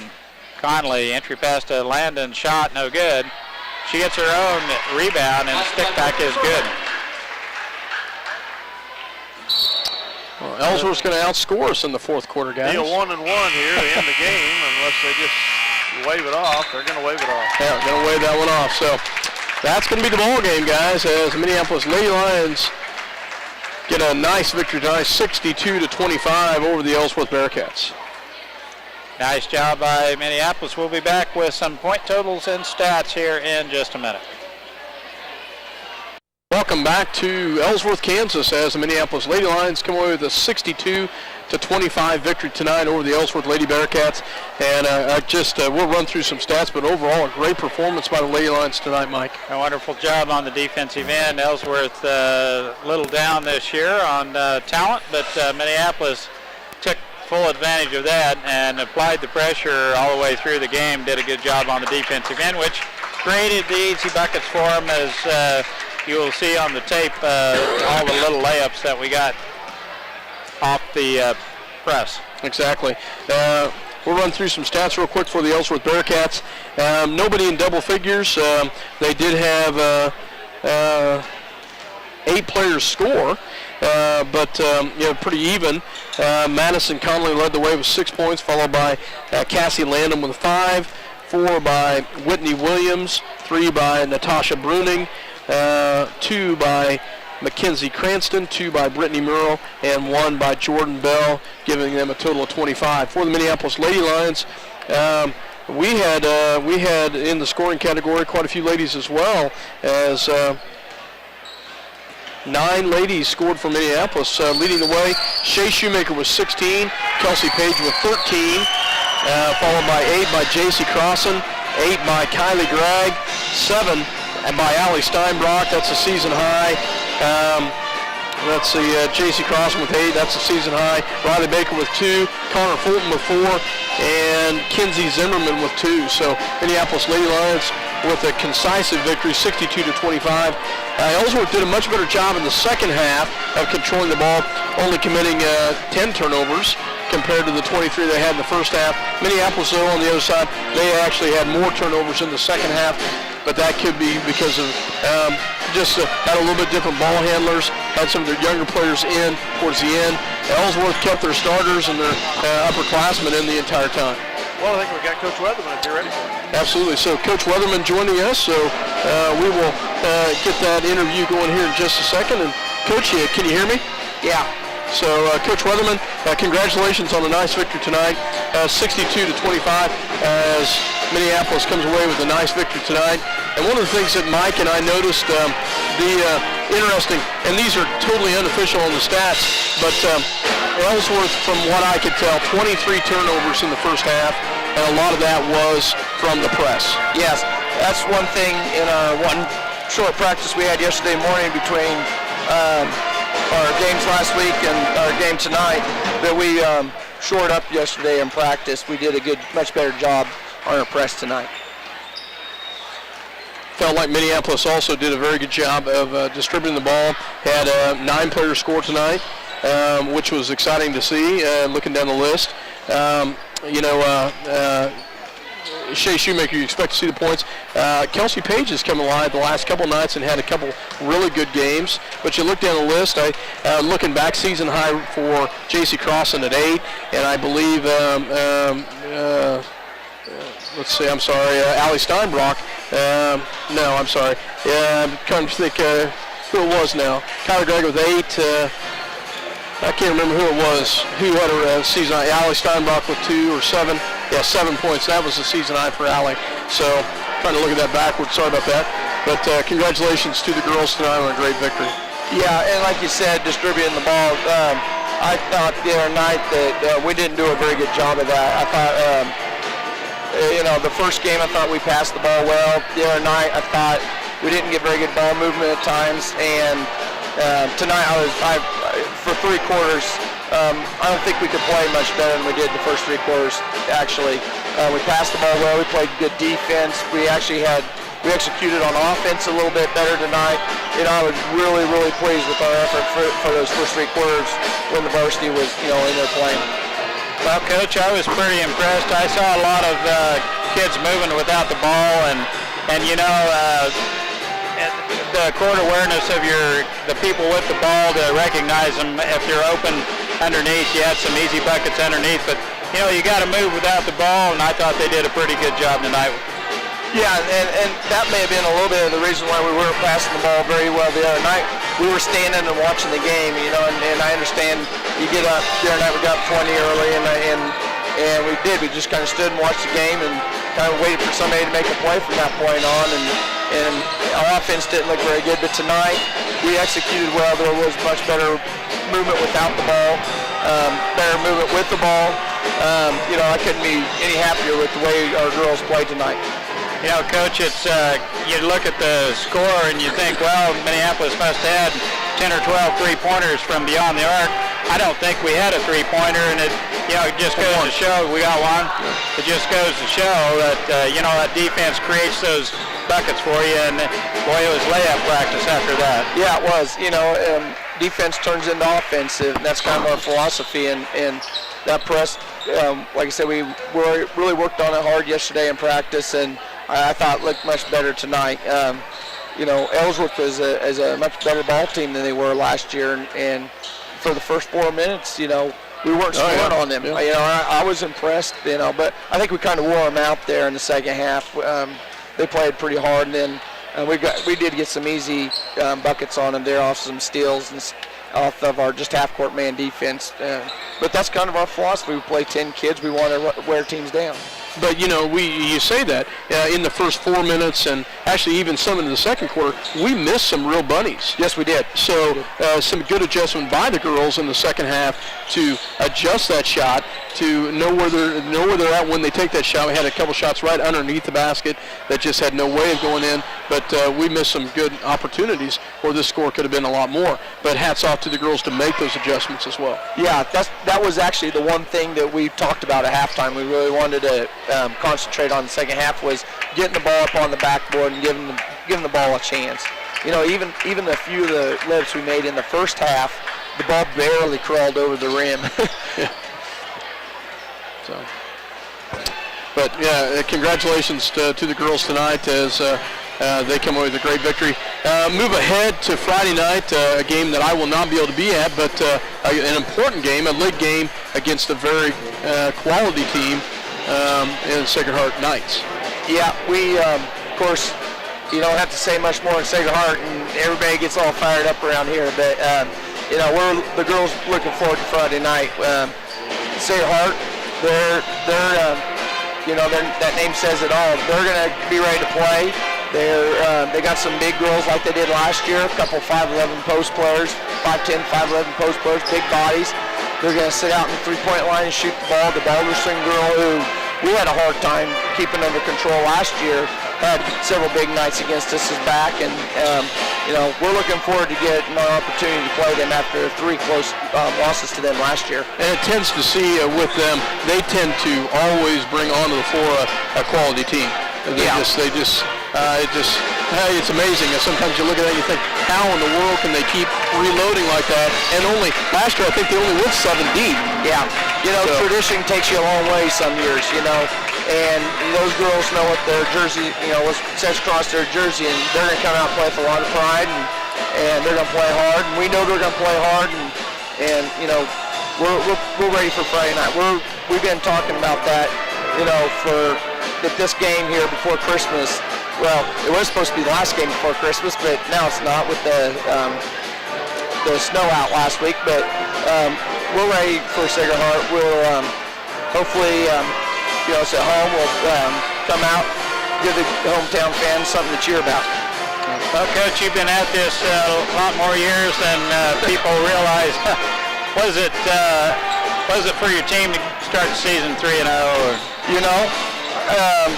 C: Conley, entry pass to Landon, shot no good. She gets her own rebound, and the stick back is good.
A: Well, Ellsworth's going to outscore us in the fourth quarter, guys.
B: Deal 1-1 here to end the game, unless they just wave it off. They're going to wave it off.
A: Yeah, going to wave that one off. So that's going to be the ball game, guys, as the Minneapolis Lady Lions get a nice victory tonight, 62-25 over the Ellsworth Bearcats.
C: Nice job by Minneapolis. We'll be back with some point totals and stats here in just a minute.
A: Welcome back to Ellsworth, Kansas, as the Minneapolis Lady Lions come away with a 62-25 victory tonight over the Ellsworth Lady Bearcats. And we'll run through some stats, but overall a great performance by the Lady Lions tonight, Mike.
C: A wonderful job on the defensive end. Ellsworth a little down this year on talent, but Minneapolis took full advantage of that and applied the pressure all the way through the game. Did a good job on the defensive end, which created the easy buckets for them, as you will see on the tape, all the little layups that we got off the press.
A: Exactly. We'll run through some stats real quick for the Ellsworth Bearcats. Nobody in double figures. They did have 8 players score, but pretty even. Madison Conley led the way with 6 points, followed by Cassie Landon with 5, 4 by Whitney Williams, 3 by Natasha Bruning, 2 by Mackenzie Cranston, 2 by Brittany Murrow, and 1 by Jordan Bell, giving them a total of 25. For the Minneapolis Lady Lions, we had in the scoring category quite a few ladies as well, as 9 ladies scored for Minneapolis. Leading the way, Shea Shoemaker with 16, Kelsey Page with 13, followed by 8 by J.C. Crossan, 8 by Kylie Gregg, 7 by Allie Steinbrock, that's a season high. Let's see, J.C. Crossan with 8, that's a season high. Riley Baker with 2, Connor Fulton with 4, and Kinsey Zimmerman with 2. So Minneapolis Lady Lions with a concisive victory, 62-25. Ellsworth did a much better job in the second half of controlling the ball, only committing 10 turnovers compared to the 23 they had in the first half. Minneapolis, though, on the other side, they actually had more turnovers in the second half, but that could be because of had a little bit different ball handlers, had some of their younger players in towards the end. Ellsworth kept their starters and their upperclassmen in the entire time.
B: Well, I think we got Coach Weatherman if you're ready for it.
A: Absolutely. So Coach Weatherman joining us, so we will get that interview going here in just a second. And Coach, can you hear me?
E: Yeah.
A: So Coach Weatherman, congratulations on a nice victory tonight, 62-25, as Minneapolis comes away with a nice victory tonight. And one of the things that Mike and I noticed, interesting, and these are totally unofficial on the stats, but Ellsworth, from what I could tell, 23 turnovers in the first half, and a lot of that was from the press.
K: Yes, that's one thing in our one short practice we had yesterday morning between our games last week and our game tonight, that we shored up yesterday in practice. We did a much better job on our press tonight.
A: Felt like Minneapolis also did a very good job of distributing the ball. Had 9 players score tonight, which was exciting to see, looking down the list. Shea Shoemaker, you expect to see the points. Kelsey Page has come alive the last couple nights and had a couple really good games. But you look down the list, looking back, season high for J.C. Crossan at 8, and I believe, Allie Steinbrock. I'm trying to think who it was now. Kyler Gregg with 8. I can't remember who it was who had a season high. Allie Steinbach with 2 or 7. Yeah, 7 points. That was the season high for Allie. So trying to look at that backwards. Sorry about that. But congratulations to the girls tonight on a great victory.
K: Yeah, and like you said, distributing the ball. I thought the other night that we didn't do a very good job of that. I thought, the first game I thought we passed the ball well. The other night I thought we didn't get very good ball movement at times. And tonight for 3 quarters, I don't think we could play much better than we did the first 3 quarters, actually. We passed the ball well. We played good defense. We executed on offense a little bit better tonight. I was really, really pleased with our effort for those first 3 quarters when the varsity was, in there playing.
C: Well, Coach, I was pretty impressed. I saw a lot of kids moving without the ball, and the court awareness of the people with the ball to recognize them. If you're open underneath, you had some easy buckets underneath, but you got to move without the ball, and I thought they did a pretty good job tonight.
K: Yeah, and that may have been a little bit of the reason why we weren't passing the ball very well the other night. We were standing and watching the game, and I understand you get up the other night, we got 20 early, and we did. We just kind of stood and watched the game and kind of waited for somebody to make a play from that point on, and our offense didn't look very good. But tonight, we executed well. There was much better movement without the ball, better movement with the ball. I couldn't be any happier with the way our girls played tonight.
C: Coach, it's you look at the score and you think, well, Minneapolis must have had 10 or 12 3-pointers from beyond the arc. I don't think we had a 3-pointer, and it just goes to show we got one. It just goes to show that that defense creates those buckets for you, and boy, it was layup practice after that.
K: Yeah, it was. Defense turns into offense, and that's kind of our philosophy. And that press, like I said, we really worked on it hard yesterday in practice, and I thought it looked much better tonight. Ellsworth is a much better ball team than they were last year, and for the first 4 minutes, we weren't scoring on them. Yeah. I was impressed, but I think we kind of wore them out there in the second half. They played pretty hard, and then we did get some easy buckets on them there off some steals and off of our just half-court man defense. But that's kind of our philosophy. We play 10 kids. We want to wear teams down.
A: But, you say that in the first 4 minutes and actually even some in the second quarter, we missed some real bunnies.
K: Yes, we did.
A: So some good adjustment by the girls in the second half to adjust that shot, to know where they're at when they take that shot. We had a couple shots right underneath the basket that just had no way of going in, but we missed some good opportunities where this score could have been a lot more. But hats off to the girls to make those adjustments as well.
K: Yeah, that was actually the one thing that we talked about at halftime. We really wanted to concentrate on the second half was getting the ball up on the backboard and giving the ball a chance. Even a few of the layups we made in the first half, the ball barely crawled over the rim.
A: Yeah. So, but yeah, congratulations to the girls tonight as they come away with a great victory. Move ahead to Friday night, a game that I will not be able to be at, but an important game, a league game against a very quality team in Sacred Heart Knights.
K: Yeah, we, of course, you don't have to say much more in Sacred Heart, and everybody gets all fired up around here. But we're the girls looking forward to Friday night. Sacred Heart, that name says it all. They're going to be ready to play. They got some big girls like they did last year. A couple 5'11" post players, 5'10", 5'11" post players, big bodies. They're going to sit out in the three-point line and shoot the ball. The Balderson girl, who we had a hard time keeping under control last year, had several big nights against us, is back, and we're looking forward to getting an opportunity to play them after 3 close losses to them last year.
A: And it tends to see with them, they tend to always bring onto the floor a quality team. It's amazing. And sometimes you look at that and you think, how in the world can they keep reloading like that? And last year I think they only went 7 deep.
K: Yeah. Tradition takes you a long way some years, and those girls know what their jersey, what says across their jersey, and they're going to come out and play with a lot of pride, and they're going to play hard, and we know they're going to play hard, and we're ready for Friday night. We've been talking about that, for this game here before Christmas. well, it was supposed to be the last game before Christmas, but now it's not with the snow out last week. But we're ready for Sacred Heart. We'll hopefully, it's at home. We'll come out, give the hometown fans something to cheer about.
C: Well, Coach, you've been at this a lot more years than people realize. Was it for your team to start the season 3-0?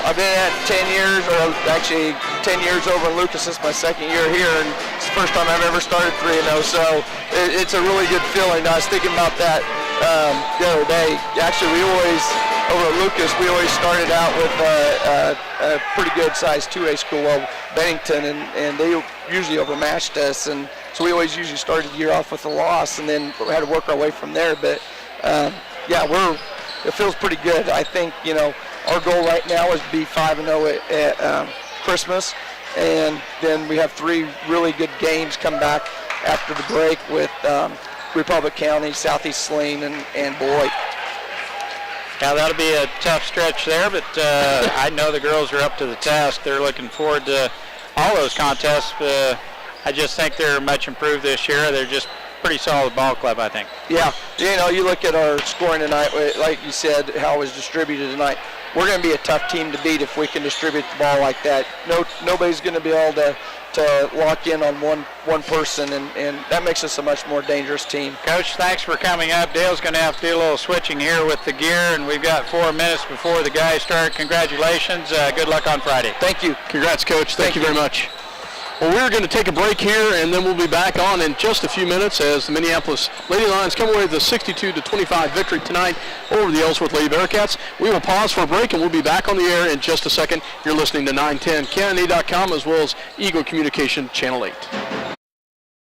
K: I've been at 10 years, or actually 10 years over in Lucas. This is my second year here, and it's the first time I've ever started 3-0. So it's a really good feeling. I was thinking about that the other day. Actually, over at Lucas, we always started out with a pretty good sized 2A school, Bennington, and they usually overmatched us, and so we always usually started the year off with a loss, and then we had to work our way from there. But it feels pretty good. I think our goal right now is to be 5-0 at Christmas, and then we have 3 really good games come back after the break with Republic County, Southeast Saline, and Beloit.
C: Yeah, that'll be a tough stretch there, but I know the girls are up to the task. They're looking forward to all those contests. I just think they're much improved this year. They're just pretty solid ball club, I think.
K: Yeah, you look at our scoring tonight, like you said, how it was distributed tonight. We're going to be a tough team to beat if we can distribute the ball like that. Nobody's going to be able to lock in on one person, and that makes us a much more dangerous team.
C: Coach, thanks for coming up. Dale's going to have to do a little switching here with the gear, and we've got 4 minutes before the guys start. Congratulations. Good luck on Friday.
K: Thank you.
A: Congrats, Coach. Thank you very much. Well, we're going to take a break here, and then we'll be back on in just a few minutes as the Minneapolis Lady Lions come away with a 62-25 victory tonight over the Ellsworth Lady Bearcats. We will pause for a break, and we'll be back on the air in just a second. You're listening to 910 KNA.com as well as Eagle Communication Channel 8.